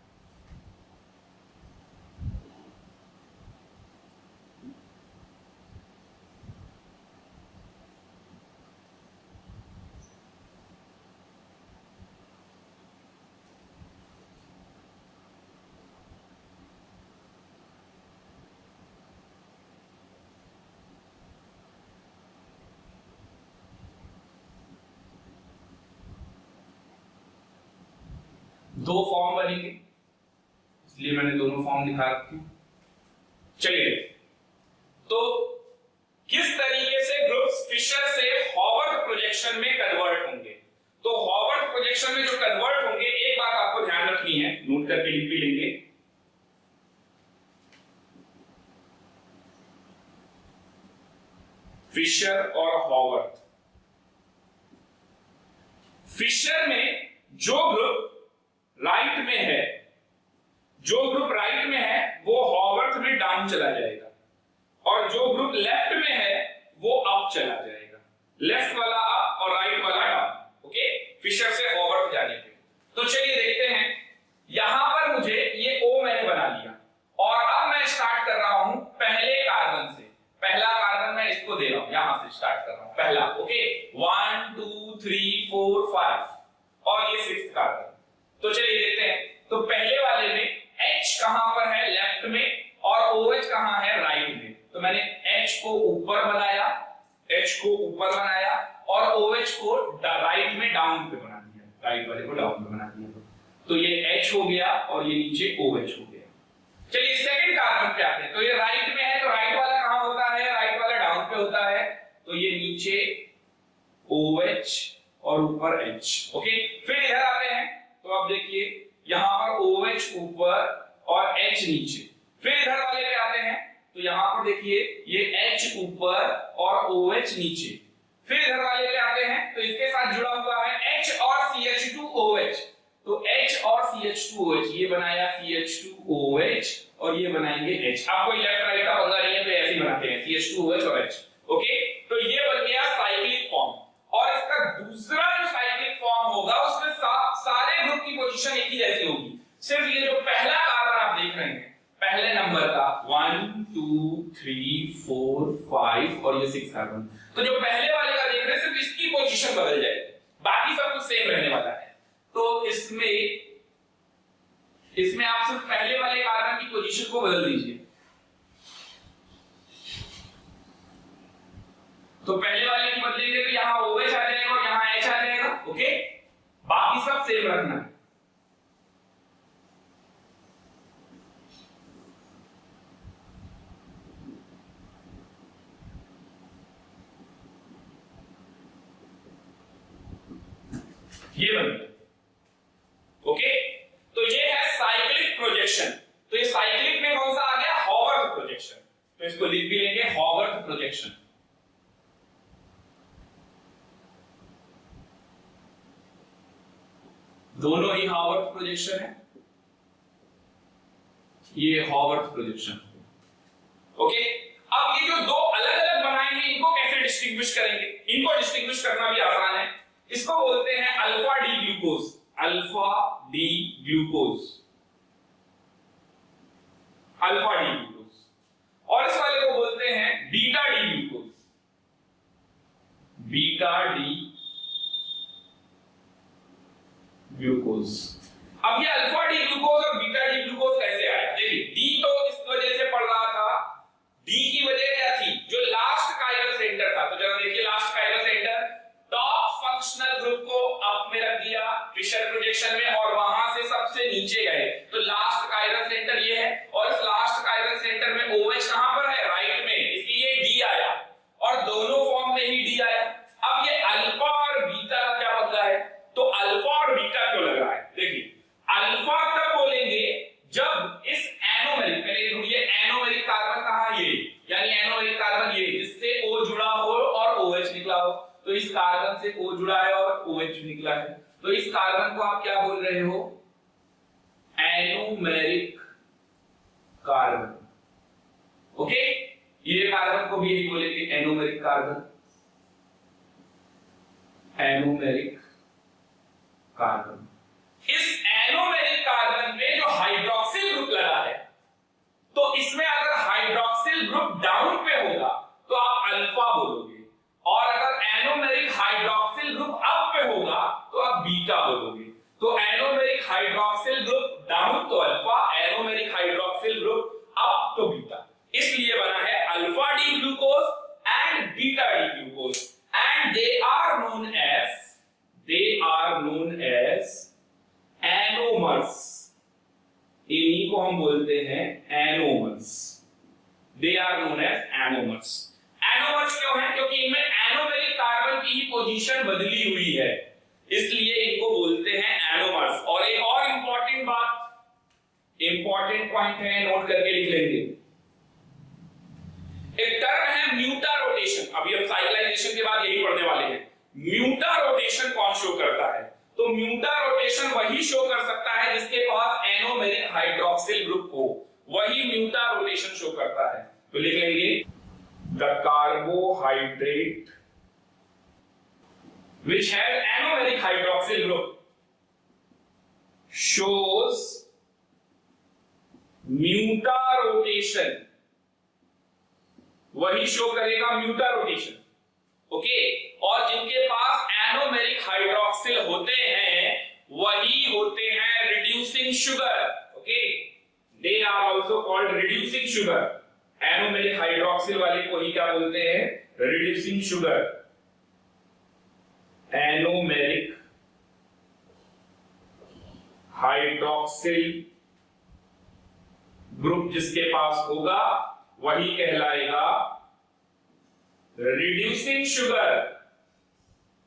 दो फॉर्म बनेंगे, इसलिए मैंने दोनों फॉर्म दिखा रखी। चलिए, तो किस तरीके से ग्रुप्स फिशर से हॉवर्ड प्रोजेक्शन में कन्वर्ट होंगे। तो हॉवर्ड प्रोजेक्शन में जो कन्वर्ट होंगे, एक बात आपको ध्यान रखनी है, नोट करके लिख भी लेंगे। फिशर और हॉवर्ड। फिशर में जो ग्रुप राइट में है, जो ग्रुप राइट में है वो हॉवर्ड में डाउन चला जाएगा, और जो ग्रुप लेफ्ट में है वो अप चला जाएगा। लेफ्ट वाला अप और राइट वाला डाउन। ओके, फिशर से हॉवर्ड जाने पे। तो चलिए देखते हैं, यहां पर मुझे ये O मैंने बना लिया, और अब मैं स्टार्ट कर रहा हूं पहले कार्बन से। पहला कार्बन मैं इसको दे रहा हूं, यहां से स्टार्ट कर रहा हूं पहला। ओके, 1 2 3 4 5 और ये 6th कार्बन। तो चलिए देखते हैं। तो पहले वाले में H कहां पर है, लेफ्ट में, और OH कहां है, राइट में। तो मैंने H को ऊपर बनाया, और OH को राइट में डाउन पे बना दिया, राइट वाले को डाउन पे बना दिया। तो ये H हो गया और ये नीचे OH हो गया। चलिए सेकंड कार्बन पे आते हैं। तो ये राइट में है, तो राइट वाला कहां होता है, राइट वाला डाउन पे होता है, तो ये नीचे OH और ऊपर H। ओके, फिर इधर आते हैं, तो अब देखिए यहां पर OH ऊपर और H नीचे। फिर इधर वाले पे आते हैं, तो यहां पर देखिए ये H ऊपर और OH नीचे। फिर इधर वाले पे आते हैं, तो इसके साथ जुड़ा हुआ है H और CH2OH। तो H और CH2OH, ये बनाया CH2OH और ये बनाएंगे H। आप कोई लेफ्ट राइट का पंगा नहीं है, तो ऐसे ही बनाते हैं CH2OH और H। ओके, तो ये बन गया साइक्लिक फॉर्म। और इसका दूसरा जो साइक्लिक फॉर्म होगा उसमें सारे ग्रुप की पोजीशन एक ही जैसी होगी, सिर्फ ये जो पहला कार्बन आप देख रहे हैं, पहले नंबर का 1 2 3 4 5 और ये 6 कार्बन, तो जो पहले वाले का देख रहे हैं सिर्फ इसकी पोजीशन बदल जाएगी, बाकी सब कुछ सेम रहने वाला है। तो इसमें आप सिर्फ पहले वाले कार्बन की पोजीशन को बदल दीजिए। तो पहले वाले की बदलेंगे तो यहां OH आ जाएगा और यहां H आ जाएगा। ओके, बाकी सब सेम रखना है। ये बन गया। ओके, तो ये है साइक्लिक प्रोजेक्शन। तो ये साइक्लिक में कौन सा आ गया, हॉवर्थ प्रोजेक्शन। तो इसको लिख भी लेंगे हॉवर्थ प्रोजेक्शन। दोनों ही हॉवर्थ प्रोजेक्शन है, ये हॉवर्थ प्रोजेक्शन। ओके, अब ये जो दो अलग अलग बनाए हैं इनको कैसे डिस्टिंग्विश करेंगे, इनको डिस्टिंग्विश करना भी आसान है। इसको बोलते हैं alpha D glucose, alpha D glucose, alpha D glucose. और इस वाले को बोलते हैं beta D glucose, beta D glucose. अब ये अल्फा डी ग्लूकोज और बीटा डी ग्लूकोज कैसे आया, देखिए डी तो इस वजह से पढ़ रहा था, डी की वजह क्या थी, जो लास्ट कायरल सेंटर था। तो जरा देखिए last chiral centre, top functional group को अप में रख दिया फिशर प्रोजेक्शन में और वहां से सबसे नीचे गए, तो लास्ट कायरल सेंटर ये है। और इस लास्ट कायरल सेंटर में OH कहां पर है, राइट में, इसलिए डी आया और दोनों फॉर्म में ही डी आया। अब ये अल्फा और बीटा का क्या बदला है, तो अल्फा और बीटा क्यों लग रहा है, देखिए अल्फा तब बोलेंगे जब इस एनोमेरिक, पहले ढूंढिए एनोमेरिक कार्बन कहां, ये यानी एनोमेरिक कार्बन ये जिससे O जुड़ा हो और OH निकला हो। तो इस कार्बन से O जुड़ा है और OH निकला है, तो इस कार्बन को आप क्या बोल रहे हो, एनोमेरिक कार्बन। ओके, ये कार्बन को भी यही बोलेंगे एनोमेरिक कार्बन, एनोमेरिक कार्बन। इस एनोमेरिक कार्बन में जो हाइड्रोक्सिल ग्रुप लगा है, तो इसमें अगर हाइड्रोक्सिल ग्रुप डाउन पे होगा तो आप अल्फा बोलोगे, और अगर एनोमेरिक हाइड्रोक्सिल ग्रुप अप पे होगा तो आप बीटा बोलोगे। तो एनोमेरिक हाइड्रोक्सिल ग्रुप डाउन तो alpha, anomeric hydroxyl group up तो बीटा, इसलिए बना है alpha D glucose and beta D glucose. And they are known as anomers, इन्हीं को हम बोलते हैं anomers, they are known as anomers. Anomers क्यों है, क्योंकि इनमें एनोमेरिक कार्बन की ही पोजीशन बदली हुई है, इसलिए इनको बोलते हैं एनोमर्स। और एक और इंपॉर्टेंट बात, इंपॉर्टेंट पॉइंट है, नोट करके लिख लेंगे, एक टर्म है म्यूटा रोटेशन। अभी हम साइक्लाइजेशन के बाद यही पढ़ने वाले हैं। म्यूटा रोटेशन कौन शो करता है, तो म्यूटा रोटेशन वही शो कर सकता है जिसके पास एनोमेरिक हाइड्रोक्सिल ग्रुप हो, वही म्यूटा रोटेशन शो करता है। तो लिख लेंगे the carbohydrate which has anomeric hydroxyl group shows muta rotation, वही शो करेगा म्यूटा रोटेशन। ओके, और जिनके पास एनोमेरिक हाइड्रोक्सिल होते हैं वही होते हैं reducing sugar. Okay, they are also called reducing sugar. Anomeric hydroxyl वाले को ही क्या बोलते हैं? Reducing sugar. Anomeric hydroxyl group जिसके पास होगा वही कहलाएगा रिड्यूसिंग शुगर,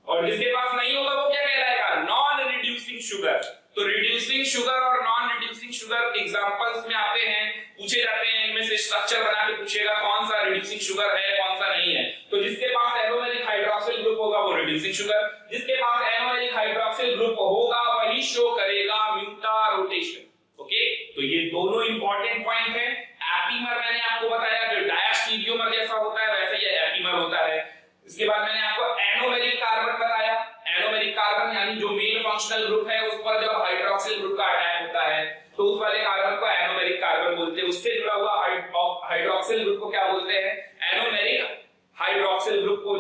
और जिसके पास नहीं होगा वो क्या कहलाएगा? Non reducing sugar. तो रिड्यूसिंग शुगर और नॉन रिड्यूसिंग शुगर एग्जांपल्स में आते हैं, पूछे जाते हैं, इनमें से स्ट्रक्चर बना के पूछेगा कौन सा रिड्यूसिंग शुगर है कौन सा नहीं है। तो जिसके पास एरोमेरिक हाइड्रोक्सिल ग्रुप होगा वो रिड्यूसिंग शुगर, जिसके पास एरोमेरिक हाइड्रोक्सिल ग्रुप होगा वही शो करेगा म्यूटा रोटेशन। ओके, तो ये दोनों इंपॉर्टेंट पॉइंट है। एपीमर मैंने आपको बताया जो डायस्टीरियोमर जैसा होता है वैसे ये एपीमर होता है। इसके बाद मैंने आपको एनोमेरिक कार्बन बताया। एनोमेरिक कार्बन यानी जो मेन फंक्शनल ग्रुप है उस पर जब हाइड्रोक्सिल ग्रुप का अटैक होता है तो उस वाले कार्बन को एनोमेरिक कार्बन बोलते हैं। उससे जुड़ा हुआ हाइड्रोक्सिल ग्रुप को क्या बोलते हैं? एनोमेरिक हाइड्रोक्सिल ग्रुप को।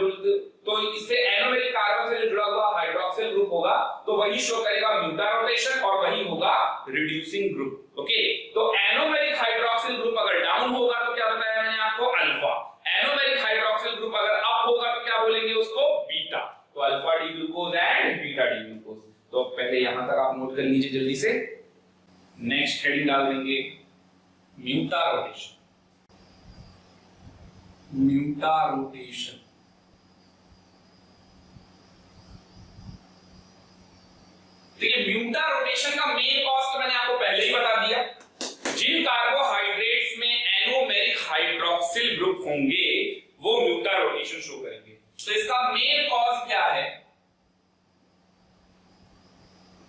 तो इससे एनोमेरिक कार्बन से जुड़ा हुआ हाइड्रोक्सिल ग्रुप होगा तो वही शो करेगा म्यूटा रोटेशन और वही होगा रिड्यूसिंग ग्रुप। ओके, तो एनोमेरिक हाइड्रोक्सिल ग्रुप अगर डाउन होगा तो क्या बताया मैंने आपको? अल्फा। एनोमेरिक हाइड्रोक्सिल ग्रुप अगर अप होगा तो क्या बोलेंगे उसको? बीटा। तो alpha D glucose and beta D glucose. तो पहले यहां तक आप नोट कर लीजिए जल्दी से। नेक्स्ट हेडिंग डाल देंगे म्यूटा रोटेशन। म्यूटा रोटेशन देखिए, म्यूटा रोटेशन का मेन कॉज तो मैंने आपको पहले ही बता दिया। जिन कार्बोहाइड्रेट्स में एनोमेरिक हाइड्रोक्सिल ग्रुप होंगे वो म्यूटा रोटेशन शो करेंगे। तो इसका मेन कॉज क्या है?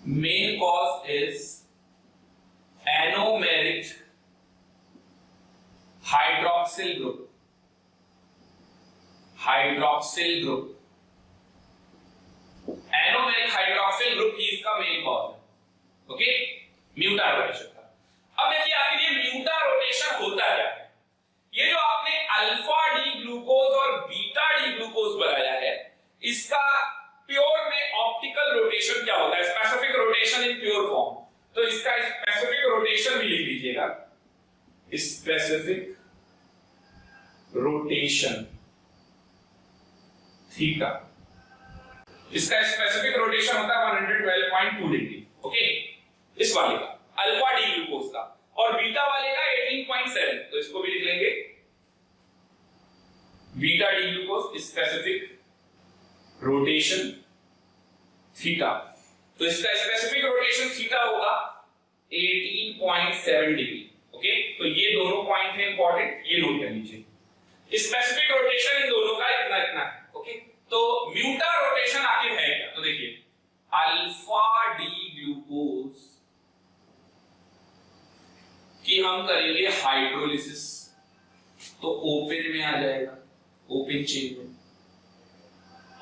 Main cause is anomeric hydroxyl group. Hydroxyl group, anomeric hydroxyl group ही इसका मेन कॉज है। ओके, म्यूटा रोटेशन का। अब देखिए आखिर ये म्यूटा रोटेशन होता क्या है? ये जो आपने अल्फा डी ग्लूकोज और बीटा डी ग्लूकोज बनाया है इसका प्योर में ऑप्टिकल रोटेशन क्या होता है? Specific rotation in pure form. तो इसका स्पेसिफिक रोटेशन भी लिख लीजिएगा, स्पेसिफिक रोटेशन थीटा। इसका स्पेसिफिक रोटेशन होता है 112.2 डिग्री। ओके, इस वाले का अल्फा डी ग्लूकोज का, और बीटा वाले का 18.7। तो इसको भी लिख लेंगे beta D glucose specific rotation theta. तो इसका स्पेसिफिक रोटेशन थीटा होगा 18.7 डिग्री। ओके, तो ये दोनों पॉइंट है इंपॉर्टेंट, ये नोट कर लीजिए। स्पेसिफिक रोटेशन इन दोनों का इतना इतना है। ओके, तो म्यूटा रोटेशन आखिर है क्या? तो देखिए अल्फा डी ग्लूकोज कि हम करेंगे हाइड्रोलिसिस तो ओपन में आ जाएगा, ओपन चेन में,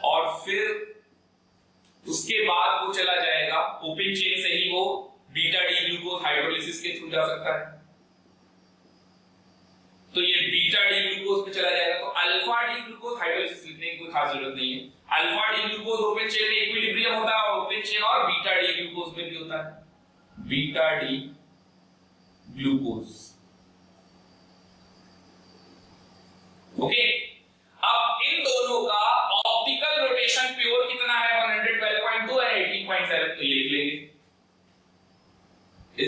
और फिर उसके बाद वो चला जाएगा ओपन चेन से ही वो बीटा डी ग्लूकोज हाइड्रोलिसिस के थ्रू जा सकता है। तो ये बीटा डी ग्लूकोज पे चला जाएगा। तो अल्फा डी ग्लूकोज हाइड्रोलिसिस लिखने की कोई खास जरूरत नहीं है। Alpha D glucose open chain में इक्विलिब्रियम होता है और ओपन चेन, और बीटा डी ग्लूकोज में भी होता है बीटा डी ग्लूकोज। ओके, अब इन दोनों का ऑप्टिकल रोटेशन प्योर कितना है? 112.2 है 18.7। तो ये लिख लेंगे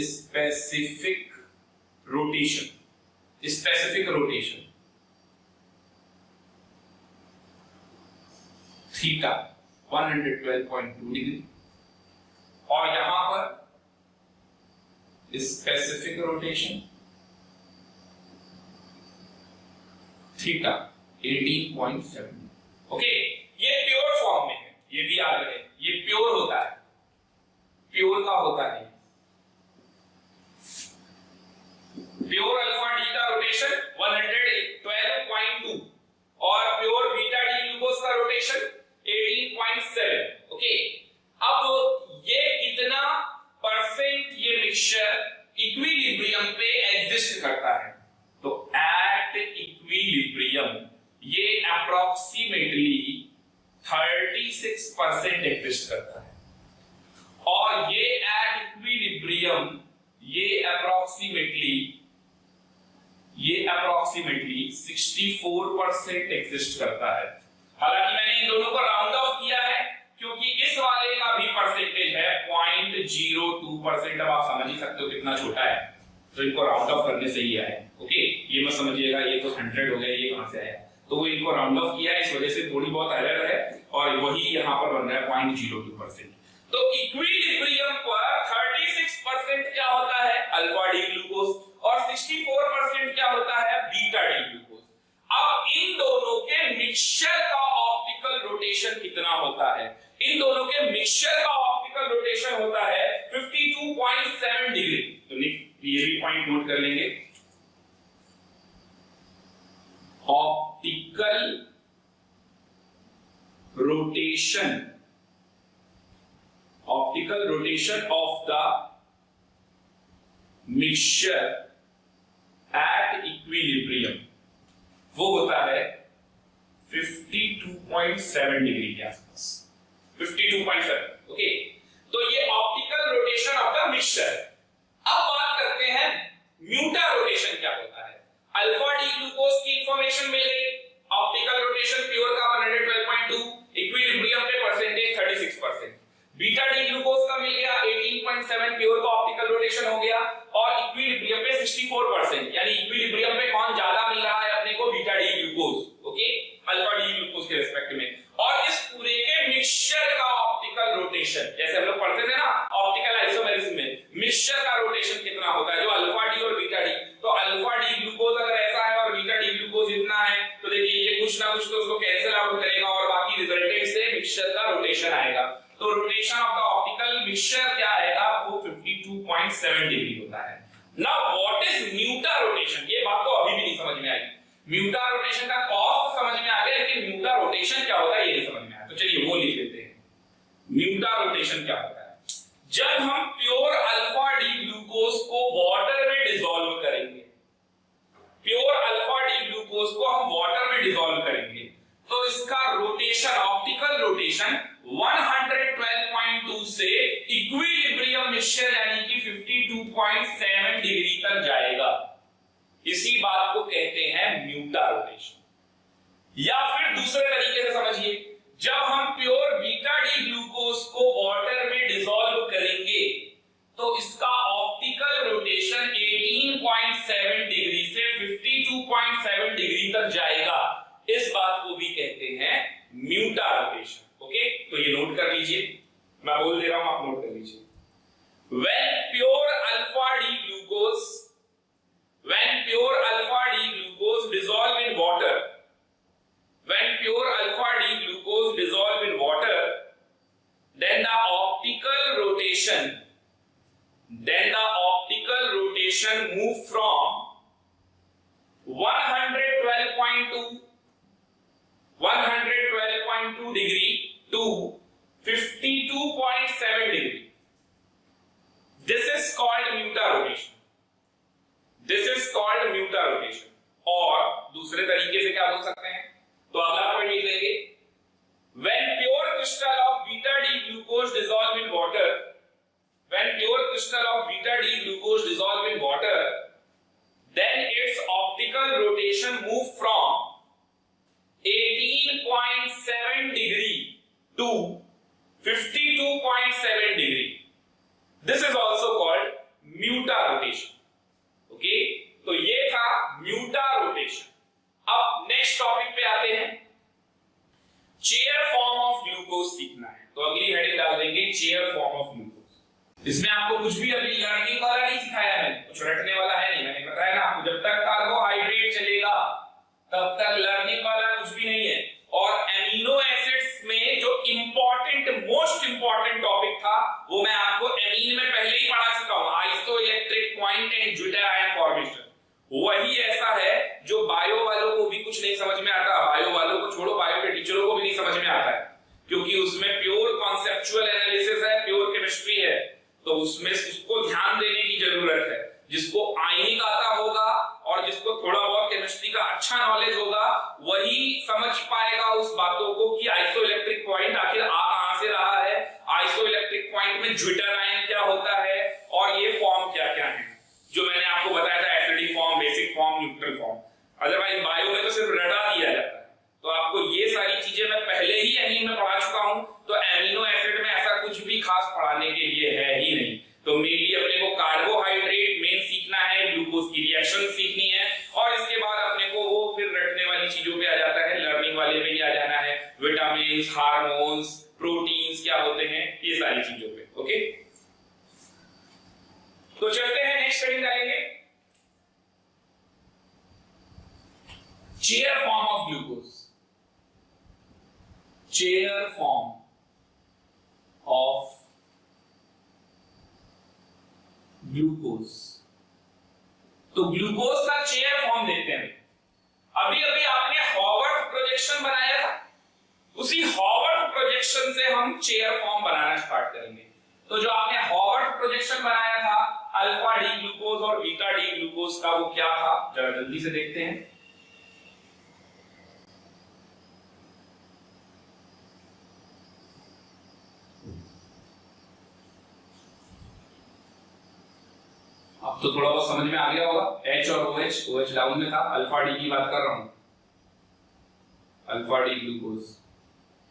specific rotation. Specific rotation theta 112.2 degree, और यहां पर स्पेसिफिक रोटेशन थीटा 18.7। ओके, ये प्योर फॉर्म में है, ये भी याद रहे, ये प्योर होता है, प्योर का होता है। प्योर अल्फा डी का रोटेशन 112.2 और प्योर बीटा डी ग्लूकोज का रोटेशन 18.7। ओके, अब ये कितना परसेंट ये मिक्सचर इक्विलिब्रियम पे एग्जिस्ट करता है? तो एट इक्विलिब्रियम ये अप्रोक्सीमेटली 36% एग्जिस्ट करता है, और ये एट इक्विलिब्रियम ये अप्रोक्सीमेटली 64% एग्जिस्ट करता है। हालांकि मैंने इन दोनों को राउंड ऑफ किया है क्योंकि इस वाले का भी परसेंटेज है 0.02%। अब आप समझ ही सकते हो कितना छोटा है, तो इनको राउंड ऑफ करने से ही आया। ओके, ये मत समझिएगा ये तो 100 हो गया, ये कहां से आया, तो वो इनको राउंड ऑफ किया है, इस वजह से थोड़ी बहुत एरर है और वही यहां पर बन रहा है 0.02%। तो इक्विलिब्रियम पर 36% क्या होता है अल्फा डी ग्लूकोज और 64% क्या होता है बीटा डी ग्लूकोज। अब इन दोनों के मिक्सचर का ऑप्टिकल रोटेशन कितना होता है? इन दोनों के मिक्सचर का ऑप्टिकल रोटेशन होता है 52.7 डिग्री। तो ये भी पॉइंट नोट कर लेंगे, optical rotation of the mixture at equilibrium वो होता है 52.7 डिग्री के आसपास, 52.7। ओके, तो ये optical rotation of the mixture. अब बात करते हैं म्यूटा रोटेशन क्या होता है। अल्फा डी ग्लूकोज की इंफॉर्मेशन मिल गई, ऑप्टिकल रोटेशन प्योर का 112.2, इक्विलिब्रियम पे परसेंटेज 36%। बीटा डी ग्लूकोज का मिल गया 18.7, प्योर का ऑप्टिकल रोटेशन हो गया, और इक्विलिब्रियम पे 64%, यानी इक्विलिब्रियम पे कौन ज्यादा मिल रहा है अपने को? Beta D glucose. Okay, alpha D glucose के रिस्पेक्ट में। और इस पूरे के मिक्सचर का ऑप्टिकल रोटेशन, जैसे हम लोग पढ़ते थे ना ऑप्टिकल आइसोमेरिज्म में, मिक्सचर का रोटेशन कितना होता है जो अल्फा डी और बीटा डी। तो अल्फा डी ग्लूकोज अगर ऐसा है और बीटा डी ग्लूकोज इतना है, तो देखिए ये कुछ ना कुछ तो उसको कैंसिल आउट करेगा और बाकी रिजल्टेंट से मिक्सचर का रोटेशन आएगा। तो rotation of the optical mixture क्या आएगा? वो 52.7 डिग्री होता है। Now what is mutarotation? ये बात तो अभी भी नहीं समझ में आई। म्यूटा रोटेशन का कॉस्ट समझ में आ गया, लेकिन म्यूटा रोटेशन क्या होता है ये नहीं समझ में आया। तो चलिए वो लिख लेते हैं। म्यूटा रोटेशन क्या होता है? जब हम प्योर अल्फा डी ग्लूकोज को वाटर में डिसॉल्व करेंगे, प्योर अल्फा डी ग्लूकोज को हम वाटर में डिसॉल्व करेंगे, तो इसका रोटेशन, ऑप्टिकल रोटेशन 112.2 से इक्विलिब्रियम मिक्सचर यानी कि 52.7 डिग्री तक जाएगा। इसी बात को कहते हैं म्यूटा रोटेशन। या फिर दूसरे तरीके से समझिए, जब हम प्योर बीटा डी ग्लूकोज को वाटर में डिसॉल्व करेंगे, तो इसका ऑप्टिकल रोटेशन 18.7 डिग्री से 52.7 डिग्री तक जाएगा। इस बात को भी कहते हैं म्यूटा रोटेशन। ओके, तो ये नोट कर लीजिए, मैं बोल दे रहा हूं, आप नोट कर लीजिए। When pure alpha D glucose dissolve in water, when pure alpha D glucose dissolve in water, then the optical rotation move from 112.2 degree to 52.7 degree. This is called mutarotation. This is called mutarotation. और दूसरे तरीके से क्या बोल सकते हैं? तो अगला पॉइंट लिख लेंगे, when pure crystal of beta D glucose dissolve in water, when pure crystal of beta D glucose dissolve in water, then its optical rotation move from 18.7 degree to 52.7 degree. This is also called mutarotation. Okay, तो ये था mutarotation. अब next topic पे आते हैं, chair form of glucose सीखना है। तो अगली हेडिंग डाल देंगे चेयर फॉर्म ऑफ ग्लूकोज। इसमें आपको कुछ भी अभी लर्निंग वाला नहीं सिखाया मैंने, कुछ रटने वाला है नहीं। मैंने बताया ना आपको, जब तक कार्बोहाइड्रेट चलेगा तब तक लर्निंग वाला कुछ भी नहीं है। और एमिनो एसिड्स में जो मोस्ट इंपॉर्टेंट टॉपिक था वो मैं आपको एमीन में पहले ही पढ़ा चुका हूं, isoelectric point and zwitter ion formation. वही ऐसा है जो बायो वालों को भी कुछ नहीं समझ में आता, बायो वालों को छोड़ो, बायो के टीचरों को भी नहीं समझ में आता है, क्योंकि उसमें प्योर कॉन्सेप्चुअल एनालिसिस है, प्योर केमिस्ट्री है। तो उसमें उसको ध्यान देने की जरूरत है। जिसको आयनिक आता होगा और जिसको थोड़ा बहुत केमिस्ट्री का अच्छा नॉलेज होगा, वही समझ पाएगा उस बातों को कि आइसोइलेक्ट्रिक पॉइंट आखिर आ कहां से रहा है, आइसोइलेक्ट्रिक पॉइंट में ज्विटर आयन क्या होता है और ये फॉर्म क्या क्या है। Form, neutral form. Otherwise bio में तो सिर्फ रटा दिया जाता है। तो आपको ये सारी चीजें मैं पहले ही एमीन में पढ़ा चुका हूं, तो एमिनो एसिड में ऐसा कुछ भी खास पढ़ाने के लिए है ही नहीं। तो मेनली अपने को कार्बोहाइड्रेट मेन सीखना है, ग्लूकोज की रिएक्शन सीखनी है, और इसके बाद अपने को वो फिर रटने वाली चीजों पे आ जाता है, लर्निंग वाले में ही आ जाना है, विटामिन, हार्मोन्स, प्रोटीन्स क्या होते हैं, ये सारी चीजों पे। ओके, तो चलते हैं नेक्स्ट हेडिंग डालेंगे, chair form of glucose. Chair form of glucose. तो ग्लूकोज का चेयर फॉर्म देखते हैं। अभी अभी आपने हॉवर्थ प्रोजेक्शन बनाया था, उसी हॉवर्थ प्रोजेक्शन से हम चेयर फॉर्म बनाना स्टार्ट करेंगे। तो जो आपने हॉवर्थ प्रोजेक्शन बनाया था अल्फा डी ग्लूकोज और बीटा डी ग्लूकोज का, वो क्या था, जरा जल्दी से देखते हैं। अब तो थोड़ा बहुत समझ में आ गया होगा। H और OH, OH डाउन में था, अल्फा डी की बात कर रहा हूं, अल्फा डी ग्लूकोज,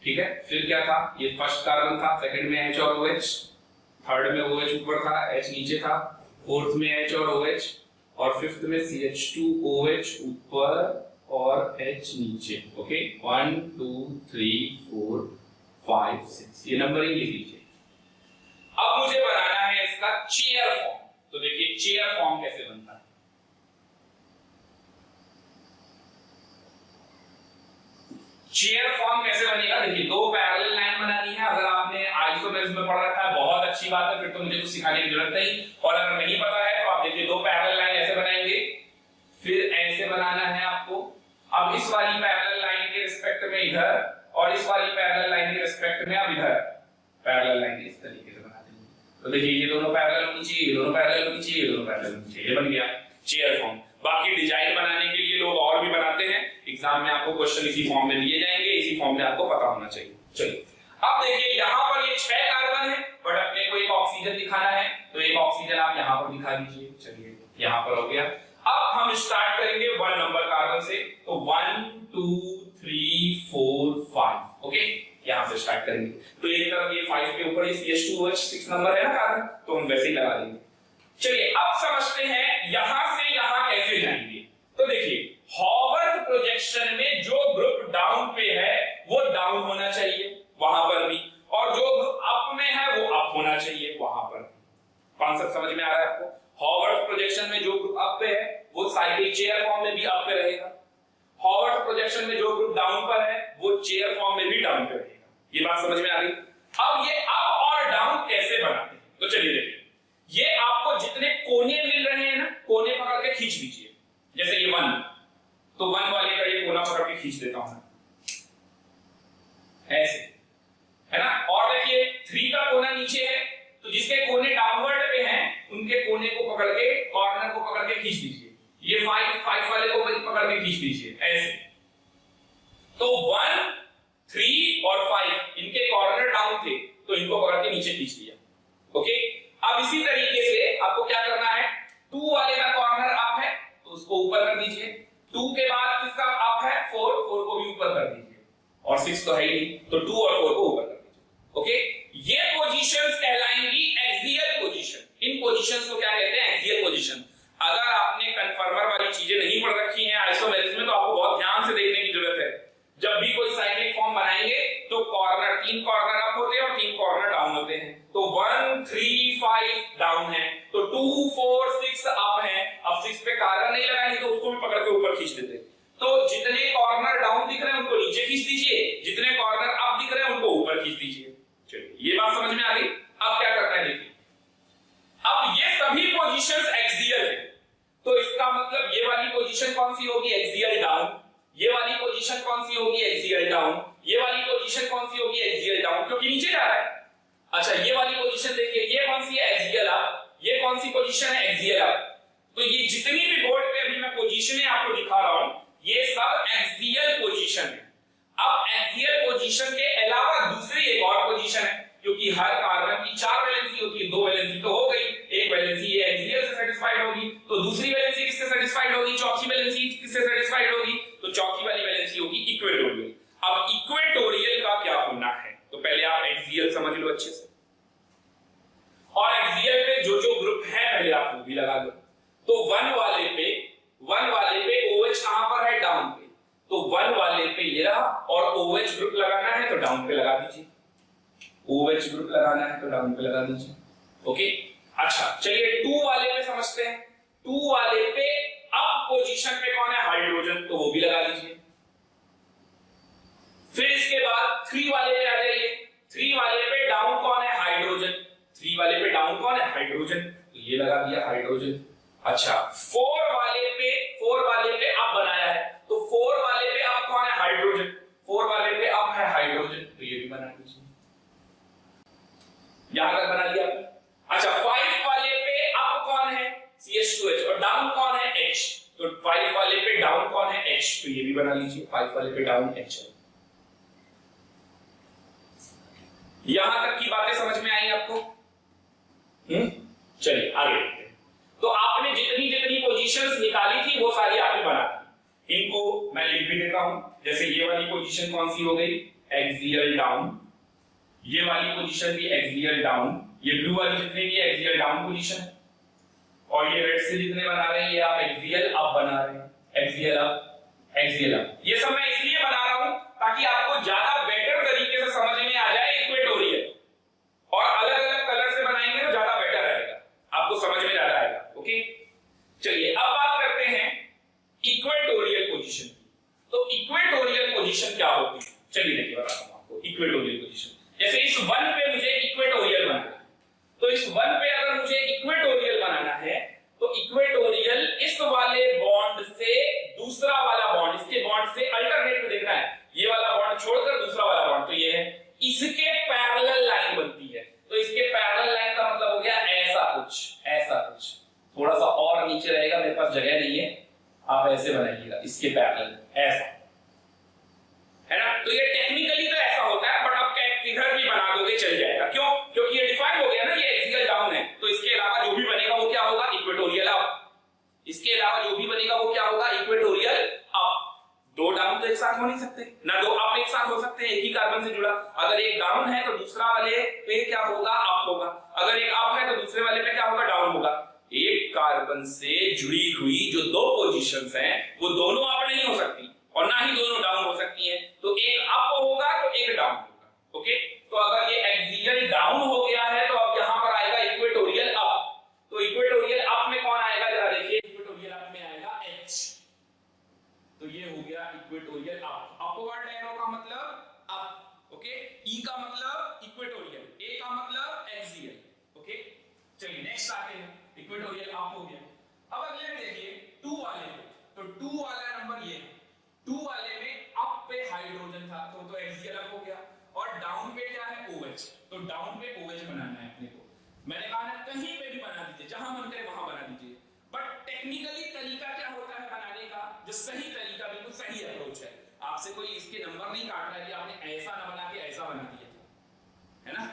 ठीक है। फिर क्या था, ये फर्स्ट कार्बन था, सेकंड में H और OH, थर्ड में OH ऊपर था, H नीचे था, फोर्थ में H और OH, और फिफ्थ में CH2OH ऊपर और H नीचे। ओके, 1 2 3 4 5 6, ये नंबरिंग लिख लीजिए। अब मुझे बनाना है इसका चेयर फॉर्म। तो देखिए चेयर फॉर्म कैसे बनता है। चेयर फॉर्म कैसे बनेगा, देखिए दो पैरेलल लाइन बनानी है। अगर आपने आइसोमेरिज्म में पढ़ रखा है बहुत अच्छी बात है, फिर तो मुझे कुछ सिखाने की जरूरत नहीं, और अगर नहीं पता है तो आप देखिए दो पैरेलल लाइन ऐसे बनाएंगे, फिर ऐसे बनाना है आपको। अब इस वाली पैरेलल लाइन के रिस्पेक्ट में इधर, और इस वाली पैरेलल लाइन के रिस्पेक्ट में अब इधर पैरेलल लाइन इस तरीके से बना देंगे। तो देखिए ये दोनों पैरेलल होनी चाहिए, ये दोनों पैरेलल होनी चाहिए, ये दोनों पैरेलल होनी चाहिए, ये बन गया चेयर फॉर्म। बाकी डिजाइन बनाने के लिए लोग और भी बनाते हैं, एग्जाम में आपको क्वेश्चन इसी फॉर्म में दिए जाएंगे, इसी फॉर्म में आपको पता होना चाहिए। चलिए अब देखिए यहाँ पर ये 6 कार्बन है, बट अपने को एक ऑक्सीजन दिखाना है, तो एक ऑक्सीजन आप यहाँ पर दिखा दीजिए। चलिए यहाँ पर हो गया। अब हम स्टार्ट करेंगे 1 नंबर कार्बन से, तो 1 2 3 4 5, ओके, यहाँ से स्टार्ट करेंगे। तो एक तरफ ये 5 के ऊपर CH2OH 6 नंबर है ना कार्बन, तो हम वैसे ही लगा देंगे। चलिए अब समझते हैं यहां से यहां कैसे जाएंगे। तो देखिए हॉवर्थ प्रोजेक्शन में जो ग्रुप डाउन पे है वो डाउन होना चाहिए वहां पर भी, और जो ग्रुप अप में है वो अप होना चाहिए वहां पर भी। कॉन्सेप्ट समझ में आ रहा है आपको? हॉवर्थ प्रोजेक्शन में जो ग्रुप अप पे है वो साइकिल चेयर फॉर्म में भी अप पे रहेगा, हॉवर्थ प्रोजेक्शन में जो ग्रुप डाउन पर है वो चेयर फॉर्म में भी डाउन पे रहेगा। ये बात समझ में आ गई? अब ये अप और डाउन कैसे बनाते हैं, तो चलिए देखिए। ये आपको जितने कोने मिल रहे हैं ना, कोने पकड़ के खींच लीजिए। जैसे ये 1, तो 1 वाले का ये कोना पकड़ के खींच देता हूं ऐसे, है ना। और देखिए 3 का कोना नीचे है, तो जिसके कोने डाउनवर्ड पे हैं उनके कोने को पकड़ के, कॉर्नर को पकड़ के खींच लीजिए। ये 5 वाले को पकड़ के खींच लीजिए ऐसे। तो 1 3 और 5 इनके कॉर्नर डाउन थे, तो इनको पकड़ के नीचे खींच लिया। ओके, अब इसी तरीके से आपको क्या करना है, 2 वाले का कॉर्नर अप है तो उसको ऊपर कर दीजिए, 2 के बाद किसका अप है, 4 को भी ऊपर कर दीजिए, और 6 तो है ही नहीं, तो 2 और 4 को ऊपर कर दीजिए। ओके, ये पोजीशंस कहलाएंगी एक्सियल पोजीशन। इन पोजीशंस को क्या कहते हैं, एक्सियल पोजीशन। अगर आपने कन्फर्मर वाली चीजें नहीं पढ़ रखी हैं आइसोमेरिज्म में, तो आपको बहुत ध्यान से देखने की जरूरत है। जब भी कोई साइक्लिक फॉर्म बनाएंगे तो कॉर्नर 3 कॉर्नर अप होते हैं और 3 कॉर्नर डाउन होते हैं। तो 1 3 5 डाउन है, तो 2 4 6 अप है। अब 6 पे कार्बन नहीं लगाएंगे तो उसको भी पकड़ के ऊपर खींच देते। तो जितने कॉर्नर डाउन दिख रहे हैं उनको नीचे खींच दीजिए, जितने कॉर्नर अप दिख रहे हैं उनको ऊपर खींच दीजिए। चलिए ये बात समझ में आ गई। अब क्या करना है देखिए, अब ये सभी पोजीशंस एक्सियल है, तो इसका मतलब ये वाली पोजीशन कौन सी होगी, एक्सियल डाउन। ये वाली पोजीशन कौन सी होगी, एक्सियल डाउन। ये वाली पोजीशन कौन सी होगी, एक्सियल डाउन, क्योंकि नीचे जा रहा है। अच्छा ये वाली पोजीशन देखिए, ये कौन सी है, एक्सियल अप। ये कौन सी पोजीशन है, एक्सियल अप। तो ये जितनी भी बोर्ड पे अभी मैं पोजीशनें आपको दिखा रहा हूं, ये सब एक्सियल पोजीशन है। अब एक्सियल पोजीशन के अलावा दूसरी एक और पोजीशन है, क्योंकि हर कार्बन की 4 वैलेंसी होती है, 2 वैलेंसी तो हो गई, एक वैलेंसी ये एक्सियल से सेटिस्फाइड होगी, तो दूसरी वैलेंसी किससे सेटिस्फाइड होगी, चौथी वैलेंसी किससे सेटिस्फाइड होगी? तो चौथी वाली वैलेंसी होगी इक्वेटोरियल। अब इक्वेटोरियल का क्या होना है? तो पहले आप एक्सियल समझ लो अच्छे से, और एक्सियल पे जो जो ग्रुप है पहले आप वो भी लगा लो। तो वन वाले पे OH कहां पर है? डाउन पे। तो वन वाले पे ये रहा, और OH ग्रुप लगाना है तो डाउन पे लगा दीजिए। OH ग्रुप लगाना है तो डाउन पे लगा दीजिए। ओके, अच्छा चलिए 2 वाले पे समझते हैं। 2 वाले पे अप पोजीशन पे कौन है? हाइड्रोजन, तो वो भी लगा दीजिए। फिर इसके बाद 3 वाले पे आ जाइए। 3 वाले पे डाउन कौन है? हाइड्रोजन। 3 वाले पे डाउन कौन है? हाइड्रोजन, तो ये लगा दिया हाइड्रोजन। अच्छा 4 वाले पे अप बनाया है, तो 4 वाले पे अप कौन है? हाइड्रोजन। 4 वाले पे अप है हाइड्रोजन, तो ये भी बना दीजिए। यहां तक बना दिया आपने। अच्छा 5 वाले पे अप कौन है? CH2H, और डाउन कौन है? H। तो 5 वाले पे डाउन कौन है? H, तो ये भी बना लीजिए। 5 वाले पे डाउन H है। यहां तक की बातें समझ में आई आपको? चलिए आगे देखते हैं। तो आपने जितनी जितनी पोजीशंस निकाली थी वो सारी आपने बना दी। इनको मैं लिख भी देता हूं। जैसे ये वाली पोजीशन कौन सी हो गई? Axial down. ये वाली पोजीशन भी एक्सियल डाउन। ये ब्लू वाली जितनी भी एक्सियल डाउन पोजीशन है, और ये रेड से जितने बना रहे हैं ये आप एक्सियल अप बना रहे हैं। Axial up, axial up. ये सब मैं इसलिए बना रहा हूं ताकि आपको ज्यादा बेटर तरीके से समझ में आ जाए इक्वेटोरियल, और अलग अलग कलर से बनाएंगे तो ज्यादा बेटर रहेगा, आपको समझ में ज्यादा आएगा। ओके, चलिए अब बात करते हैं इक्वेटोरियल पोजीशन की। तो इक्वेटोरियल पोजीशन क्या होती है? चलिए देखिए बताता हूं आपको इक्वेटोरियल पोजीशन। जैसे इस वन पे मुझे इक्वेटोरियल बनाना है, तो इस वन पे अगर मुझे इक्वेटोरियल बनाना है तो इक्वेटोरियल इस वाले बॉन्ड से दूसरा वाला बॉन्ड, इसके बॉन्ड से अल्टरनेट में देखना है। ये वाला बॉन्ड छोड़कर दूसरा वाला बॉन्ड, तो ये है, इसके पैरेलल लाइन बनती है। तो इसके पैरेलल लाइन का मतलब हो गया ऐसा कुछ, ऐसा कुछ। थोड़ा सा और नीचे रहेगा, मेरे पास जगह नहीं है, आप ऐसे बनाइएगा इसके पैरेलल, ऐसा है ना। तो ये टेक्निकली तो ऐसा होता है, बट आप इधर भी बना दोगे चल जाएगा। क्यों? क्योंकि ये डिफाइन हो गया ना, ये एक्सियल डाउन है, तो इसके अलावा जो भी बनेगा वो क्या होगा? Equatorial up. इसके अलावा जो भी बनेगा वो क्या होगा? Equatorial up. 2 डाउन तो एक साथ हो नहीं सकते ना, 2 अप एक साथ हो सकते हैं एक ही कार्बन से जुड़ा। अगर एक डाउन है तो दूसरा वाले पे क्या होगा? अप होगा। अगर एक अप है तो दूसरे वाले पे क्या होगा? डाउन होगा। एक कार्बन से जुड़ी हुई जो 2 पोजीशंस हैं वो दोनों अप नहीं हो सकती, और ना ही दोनों डाउन हो सकती हैं। तो एक अप होगा तो एक डाउन होगा। ओके, तो अगर ये एक्सियल डाउन हो गया है तो अब यहां पर आएगा इक्वेटोरियल अप। तो इक्वेटोरियल अप में कौन आएगा? जरा देखिए, इक्वेटोरियल अप में आएगा H। तो ये हो गया इक्वेटोरियल अप। अपवर्ड एरो का मतलब अप, ओके। E का मतलब इक्वेटोरियल, A का मतलब एक्सियल। ओके, चलिए नेक्स्ट आते हैं। इक्वेटोरियल अप हो गया। अब अगले में देखिए 2 वाले पे, तो 2 वाला नंबर ये, 2 वाले में अप पे हाइड्रोजन था तो एक्सियल अप हो गया, और डाउन पे क्या है? OH। तो डाउन पे OH बनाना है अपने को। मैंने कहा ना कहीं पे भी बना दीजिए, जहां मन करे वहां बना दीजिए, बट टेक्निकली तरीका क्या होता है बनाने का? जो सही तरीका, बिल्कुल सही अप्रोच है। आपसे कोई इसके नंबर नहीं काट रहा है कि आपने ऐसा ना बना के ऐसा बना दिया, है ना।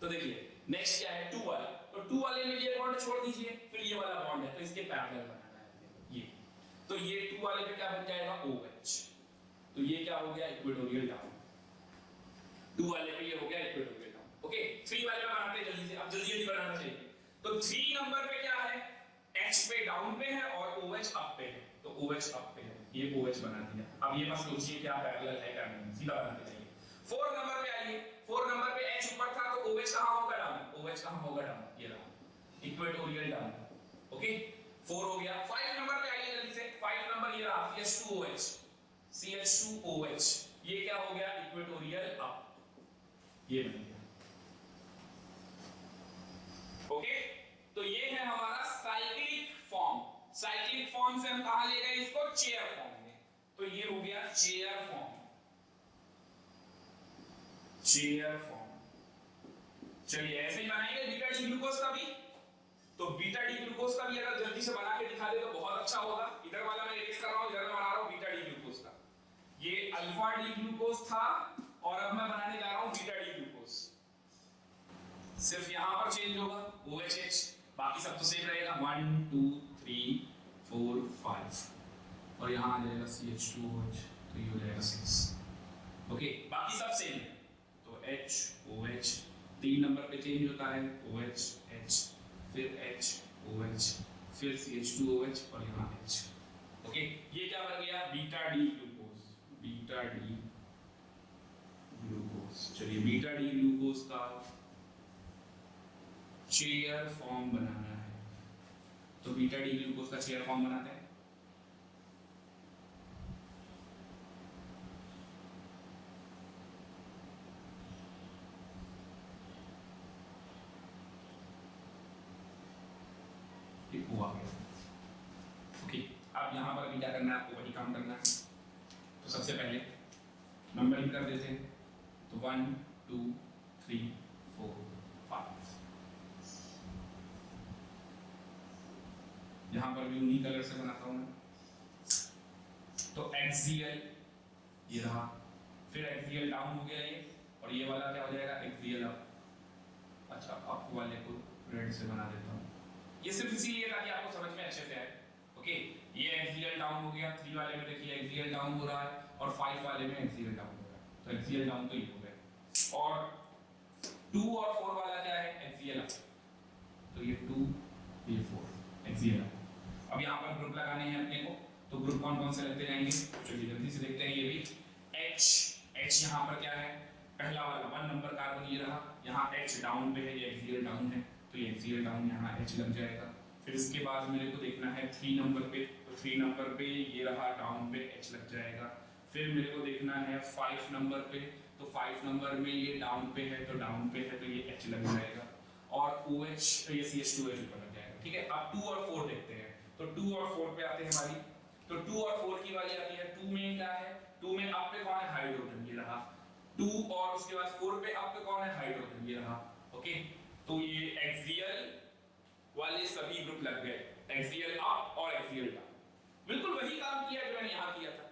तो देखिए नेक्स्ट क्या है? 2 वाला। तो 2 वाले में ये बॉन्ड छोड़ दीजिए, फिर ये वाला बॉन्ड है तो इसके पैरेलल बनाना है ये। तो ये 2 वाले पे क्या बन जाएगा? OH। तो ये क्या हो गया? Equatorial down. 2 वाले पे ये हो गया इक्वेटोरियल डाउन। ओके, 3 वाले पे बनाते हैं जल्दी से, अब जल्दी जल्दी बनाना चाहिए। तो 3 नंबर पे क्या है? H पे डाउन पे है और OH अप पे है, तो OH अप पे है, ये OH बना दिया। अब ये मत सोचिए क्या पैरेलल है क्या नहीं, सीधा बनाते जाइए। 4 नंबर पे आइए। 4 नंबर पे H ऊपर था तो OH कहां होगा? डाउन। OH कहां होगा? डाउन, ये रहा इक्वेटोरियल डाउन। ओके, 4 हो गया। 5 नंबर पे आइए जल्दी से। 5 नंबर ये रहा CH2OH, CH2OH, ये क्या हो गया? इक्वेटोरियल अप, ये बन गया। ओके, तो ये है हमारा साइक्लिक फॉर्म। साइक्लिक फॉर्म से हम कहां ले गए इसको? चेयर फॉर्म में। तो ये हो गया चेयर फॉर्म, चेयर फॉर्म। चलिए ऐसे ही बनाएंगे बीटा डी ग्लूकोज का भी। तो बीटा डी ग्लूकोज का भी अगर जल्दी से बना के दिखा दे तो बहुत अच्छा होगा। इधर वाला मैं इरेज कर रहा हूं, इधर मैं बना रहा हूं बीटा डी ग्लूकोज का। ये अल्फा डी ग्लूकोज था और अब मैं बनाने जा रहा हूं बीटा डी ग्लूकोज। सिर्फ यहां पर चेंज होगा OHH, बाकी सब तो सेम रहेगा। 1 2 3 4 5। और यहाँ आ जाएगा CH2OH, तो ये हो जाएगा 6। ओके, बाकी सब सेम है। तो HOH 3 नंबर पे चेंज होता है, OH H, फिर HOH, फिर CH2OH और यहाँ H। ओके, ये क्या बन गया? Beta D glucose. Beta D glucose. चलिए बीटा डी ग्लूकोज का चेयर फॉर्म बनाना है, तो बीटा डी ग्लूकोज का चेयर फॉर्म बनाते हैं। हुआ गया। ओके, अब यहाँ पर भी क्या करना है आपको? वही काम करना है। तो सबसे पहले नंबरिंग कर देते हैं, तो 1 2 3 4 5। यहाँ पर भी उन्हीं कलर से बनाता हूँ मैं। तो एक्सियल ये रहा, फिर एक्सियल डाउन हो गया ये, और ये वाला क्या हो जाएगा? Axial up. अच्छा, अप वाले को रेड से बना देता हूँ, ये सिर्फ इसीलिए ताकि आपको समझ में अच्छे से आए। ओके, ये एक्सियल डाउन हो गया, 3 वाले में देखिए एक्सियल डाउन हो रहा है, और 5 वाले में एक्सियल डाउन हो रहा है। तो एक्सियल डाउन तो ये हो गया, और 2 और 4 वाला क्या है? Axial up. तो ये 2 ये 4 एक्सियल अप। अब यहाँ पर ग्रुप लगाने हैं अपने को, तो ग्रुप कौन कौन से लगते जाएंगे? चलिए जल्दी से देखते हैं। ये भी H यहाँ पर क्या है? पहला वाला 1 नंबर कार्बन ये रहा, यहाँ H डाउन पे है, ये एक्सियल डाउन है, तो ये एक्सियल डाउन यहाँ H लग जाएगा। फिर इसके बाद मेरे को देखना है 3 नंबर पे, तो 3 नंबर पे ये रहा डाउन पे H लग जाएगा। फिर मेरे को देखना है 5 नंबर पे, तो 5 नंबर में ये डाउन पे है, तो डाउन पे है, तो ये H लग जाएगा, और OH ये CH2H ऊपर लग जाएगा। ठीक है, अब 2 और 4 देखते हैं। तो 2 और 4 पे आते हैं हमारी, तो 2 और 4 की वाली आती है। 2 में क्या है? 2 में अप पे कौन है? हाइड्रोजन, ये रहा। 2 और उसके बाद 4 पे अप पे कौन है? हाइड्रोजन, ये रहा। ओके, तो ये एक्सियल वाले सभी ग्रुप लग गए, एक्सियल अप और एक्सियल डाउन। बिल्कुल वही काम किया जो मैंने यहाँ किया था,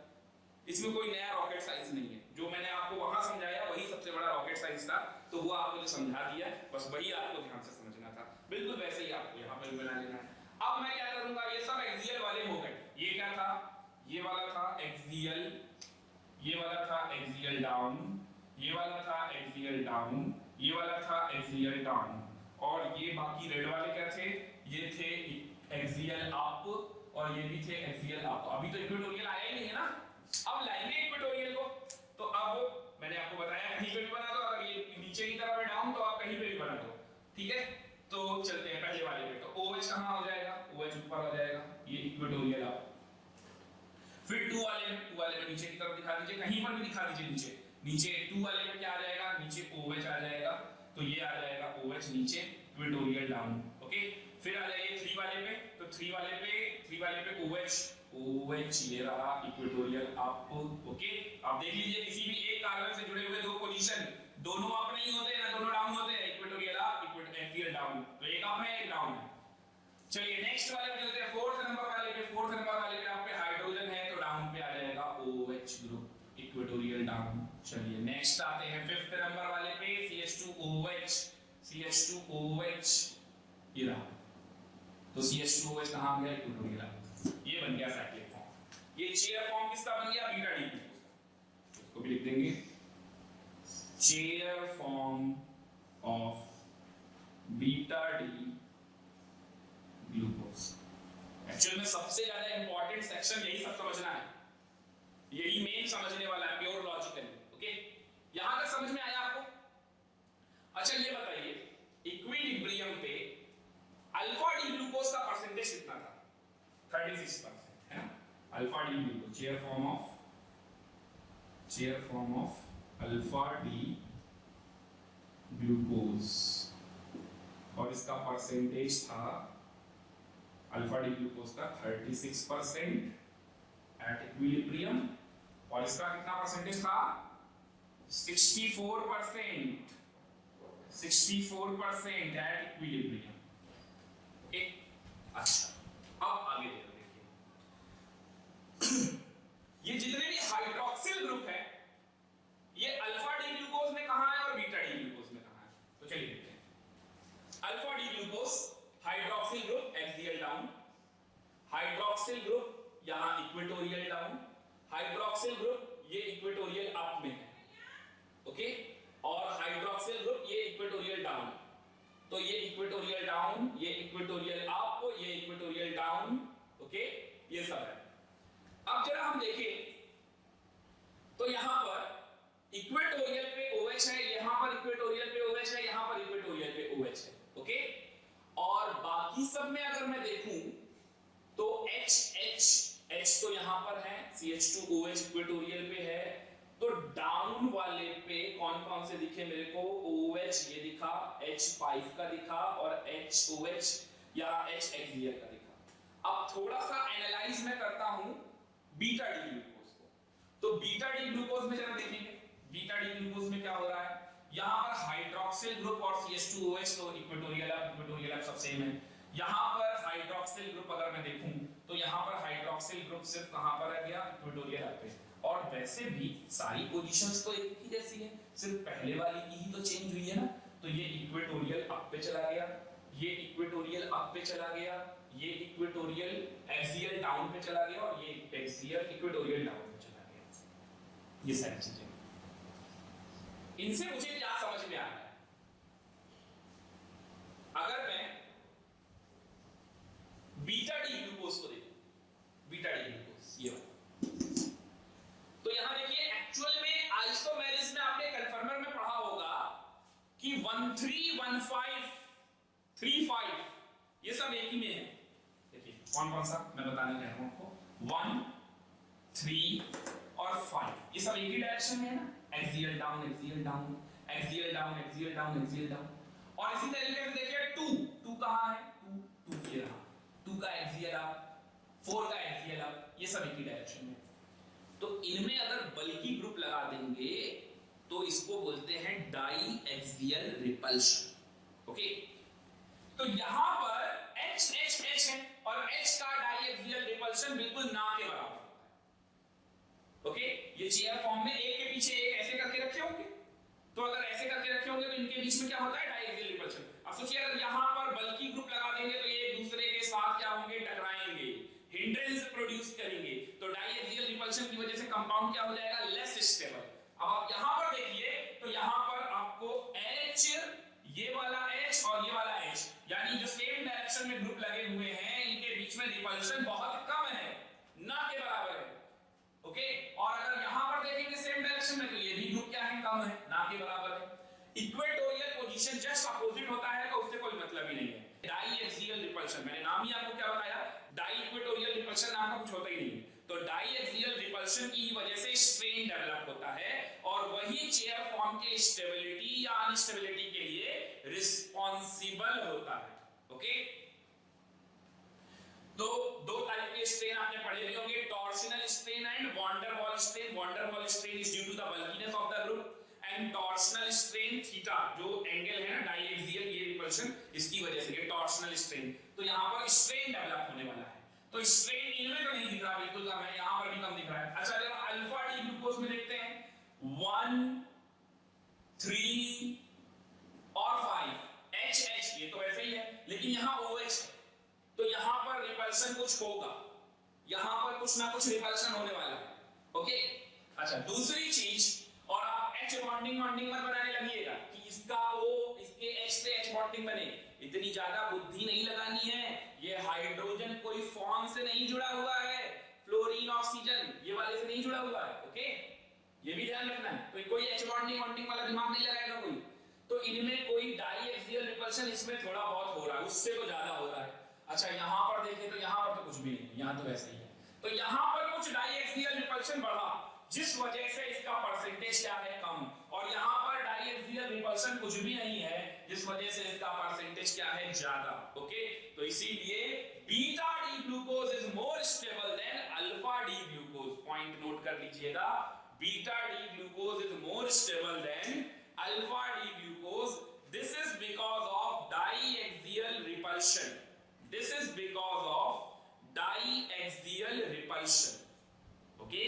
इसमें कोई नया रॉकेट साइंस नहीं है। जो मैंने आपको वहां समझाया वही सबसे बड़ा रॉकेट साइंस था, तो वो आपको जो समझा दिया बस वही आपको ध्यान से समझना था। बिल्कुल वैसे ही आपको यहाँ पर बना लेना है। अब मैं क्या करूंगा? ये सब एक्सियल वाले हो गए। ये क्या था? ये वाला था एक्सियल, ये वाला था एक्सियल डाउन, ये वाला था एक्सियल डाउन, ये वाला था एक्सियल डाउन, और ये बाकी रेड वाले क्या थे? ये थे एक्सियल अप, और ये भी थे एक्सियल अप। अभी तो इक्वेटोरियल आया ही नहीं है ना, अब लाएंगे इक्वेटोरियल को। तो अब मैंने आपको बताया कहीं पे भी बना दो, अगर ये नीचे की तरफ है डाउन तो आप कहीं पे भी बना दो। ठीक है, तो चलते हैं पहले वाले पे। तो OH कहाँ हो जाएगा? OH ऊपर आ जाएगा, ये इक्वेटोरियल अप। फिर 2 वाले में नीचे की तरफ दिखा दीजिए, कहीं पर भी दिखा दीजिए नीचे। नीचे 2 वाले में क्या आ जाएगा? नीचे OH आ जाएगा, तो ये आ जाएगा OH नीचे, इक्वेटोरियल डाउन। ओके, फिर आ जाइए 3 वाले पे, तो 3 वाले पे OH ये रहा, इक्वेटोरियल अप। ओके, अब देख लीजिए किसी भी एक कार्बन से जुड़े हुए 2 पोजीशन, दोनों अप नहीं होते ना, दोनों डाउन होते हैं। इक्वेटोरियल अप, एक्सियल डाउन, तो एक अप है एक डाउन है। चलिए नेक्स्ट वाले पे चलते हैं, 4th नंबर वाले पे। 4th नंबर वाले पे आप पे हाइड्रोजन है, तो डाउन पे आ जाएगा OH ग्रुप, इक्वेटोरियल डाउन। चलिए नेक्स्ट आते हैं 5th नंबर वाले पे, CH2OH ये रहा, तो CH2OH कहां गया? Equatorial down. ये बन गया साइक्लिक फॉर्म। ये चेयर फॉर्म किसका बन गया? Beta D glucose. इसको भी लिख देंगे, chair form of beta D glucose. Actual में सबसे ज्यादा इंपॉर्टेंट सेक्शन यही सब समझना है, यही मेन समझने वाला है, प्योर लॉजिकल। ओके, यहां तक समझ में आया आपको? अच्छा ये बताइए, इक्विलिब्रियम पे अल्फा डी ग्लूकोज का परसेंटेज कितना था? 36% है ना। Alpha D glucose, chair form of alpha D glucose, और इसका परसेंटेज था अल्फा डी ग्लूकोज का 36% एट इक्विलिब्रियम, और इसका कितना परसेंटेज था? 64%। 64% एट इक्विलिब्रियम। ओके, अच्छा अब आगे देखिए, ये जितने भी हाइड्रोक्सिल ग्रुप है, ये अल्फा डी ग्लूकोज में कहां है और बीटा डी ग्लूकोज में कहां है? तो चलिए देखते हैं। Alpha D glucose hydroxyl group axial down, hydroxyl group यहां इक्वेटोरियल हाइड्रोक्सिल ग्रुप ये इक्वेटोरियल अप में है, ओके, और हाइड्रोक्सिल ग्रुप ये इक्वेटोरियल डाउन, तो ये इक्वेटोरियल डाउन, ये इक्वेटोरियल अप, ये इक्वेटोरियल डाउन, ओके, ये सब है। अब जरा हम देखें तो यहां पर इक्वेटोरियल पे OH है, यहां पर इक्वेटोरियल पे OH है, यहां पर इक्वेटोरियल पे OH है, ओके, और बाकी सब में अगर मैं देखूं तो H तो यहां पर है, CH2OH इक्वेटोरियल पे है, तो डाउन वाले पे कौन कौन से दिखे मेरे को, OH ये दिखा, H5 का दिखा, और HOH या H axial का दिखा। अब थोड़ा सा एनालाइज मैं करता हूं बीटा डी ग्लूकोज को, तो बीटा डी ग्लूकोज में जरा देखेंगे बीटा डी ग्लूकोज में क्या हो रहा है। यहां पर हाइड्रोक्सिल ग्रुप और CH2OH तो इक्वेटोरियल सब सेम है। यहां पर हाइड्रोक्सिल ग्रुप अगर मैं देखूं तो यहां पर हाइड्रोक्सिल ग्रुप सिर्फ कहां पर आ गया, इक्वेटोरियल पे, और वैसे भी सारी पोजीशंस तो एक ही जैसी है, सिर्फ पहले वाली की ही तो चेंज हुई है ना। तो ये इक्वेटोरियल अप पे चला गया, ये इक्वेटोरियल अप पे चला गया, ये इक्वेटोरियल एक्सियल डाउन पे चला गया, और ये एक्सियल इक्वेटोरियल डाउन पे चला गया। ये सारी चीजें, इनसे मुझे क्या समझ में आ रहा है, अगर मैं बीटा डी ग्लूकोज को देखूं, बीटा डी ग्लूकोज ये वाला, तो यहां देखिए एक्चुअल में आइसोमेरिस में आपने कन्फर्मर में पढ़ा होगा कि 1315 35 ये सब एक ही में है। देखिए कौन कौन सा मैं बताने जा रहा हूं आपको, 1 3 और 5 ये सब एक ही डायरेक्शन में है ना, axial down axial down axial down axial down axial down. और इसी तरीके से देखिए 2 कहां है, 2 ये रहा, 2 का एक्सियल अप, 4 का एक्सियल अप, ये सब एक ही डायरेक्शन में। तो इनमें अगर बल्कि ग्रुप लगा देंगे तो इसको बोलते हैं डाई एक्सियल रिपल्शन, ओके। तो यहां पर H है और H का डाई एक्सियल रिपल्शन बिल्कुल ना के बराबर होता है, ओके। ये चेयर फॉर्म में एक के पीछे एक ऐसे करके रखे होंगे, तो अगर ऐसे करके रखे होंगे तो इनके बीच में क्या होता है, डाई एक्सियल रिपल्शन। अब सोचिए अगर यहां पर बल्कि ग्रुप लगा देंगे तो ये एक दूसरे के साथ क्या होंगे, टकराएंगे, हिंड्रेंस प्रोड्यूस करेंगे, तो डाई एक्सियल रिपल्शन की वजह से कंपाउंड क्या हो जाएगा, लेस स्टेबल। अब आप यहां पर देखिए तो यहां पर आपको H, ये वाला H और ये वाला H, यानी जो सेम डायरेक्शन में ग्रुप लगे हुए हैं इनके बीच में रिपल्शन बहुत कम है, ना के बराबर है, ओके। और अगर यहां पर देखेंगे सेम डायरेक्शन में तो ये भी ग्रुप क्या है, कम है, ना के बराबर है। इक्वेटोरियल पोजीशन जस्ट अपोजिट होता है तो उससे कोई मतलब ही नहीं है। डाई एक्सियल रिपल्शन, मैंने नाम ही आपको क्या बताया, डाई इक्वेटोरियल रिपल्शन नाम का कुछ होता ही नहीं है। तो डाई एक्सियल रिपल्शन की वजह से स्ट्रेन डेवलप होता है और वही चेयर फॉर्म के स्टेबिलिटी या अनस्टेबिलिटी के लिए रिस्पांसिबल होता है, ओके। तो दो टाइप के स्ट्रेन आपने पढ़े भी होंगे, torsional strain and when der Waal strain. Van der Waal strain is due to the bulkiness of the group, and torsional strain theta जो एंगल है ना डाई एक्सियल ये रिपल्शन इसकी वजह से ये टॉर्शनल स्ट्रेन। तो यहां पर स्ट्रेन डेवलप होने वाला है, तो स्ट्रेन इनमें तो नहीं दिख रहा, बिल्कुल कम है, यहां पर भी कम दिख रहा है। अच्छा जरा अल्फा डी ग्लूकोज में देखते हैं, 1 3 और 5 H ये तो ऐसे ही है, लेकिन यहां OH है तो यहां पर रिपल्शन कुछ होगा, यहां पर कुछ ना कुछ रिपल्शन होने वाला है, ओके। अच्छा दूसरी चीज, और आप H बॉन्डिंग मत बनाने लगिएगा कि इसका O इसके H से H बॉन्डिंग बने, इतनी ज्यादा बुद्धि नहीं लगानी है। ये हाइड्रोजन कोई फॉर्म से नहीं जुड़ा हुआ है, फ्लोरीन ऑक्सीजन ये वाले से नहीं जुड़ा हुआ है, ओके, ये भी ध्यान रखना है। तो कोई H बॉन्डिंग वाला दिमाग नहीं लगाएगा कोई, तो इनमें कोई डाई एक्सियल रिपल्शन इसमें थोड़ा बहुत हो रहा है, उससे तो ज्यादा हो रहा है। अच्छा यहां पर देखें तो यहां पर तो कुछ भी नहीं, यहां तो वैसे ही है। तो यहां पर कुछ डाई एक्सियल रिपल्शन बढ़ा जिस वजह से इसका परसेंटेज क्या है, कम, और यहां पर डाई एक्सियल रिपल्शन कुछ भी नहीं है जिस वजह से इसका परसेंटेज क्या है, ज्यादा, ओके। तो इसीलिए beta D glucose is more stable than alpha D glucose, point note कर लीजिएगा, beta D glucose is more stable than alpha D glucose. This is because of di axial repulsion, this is because of di axial repulsion, okay.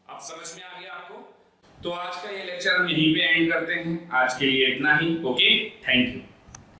अब समझ में आ गया आपको। तो आज का ये लेक्चर हम यहीं पे एंड करते हैं, आज के लिए इतना ही, ओके, थैंक यू।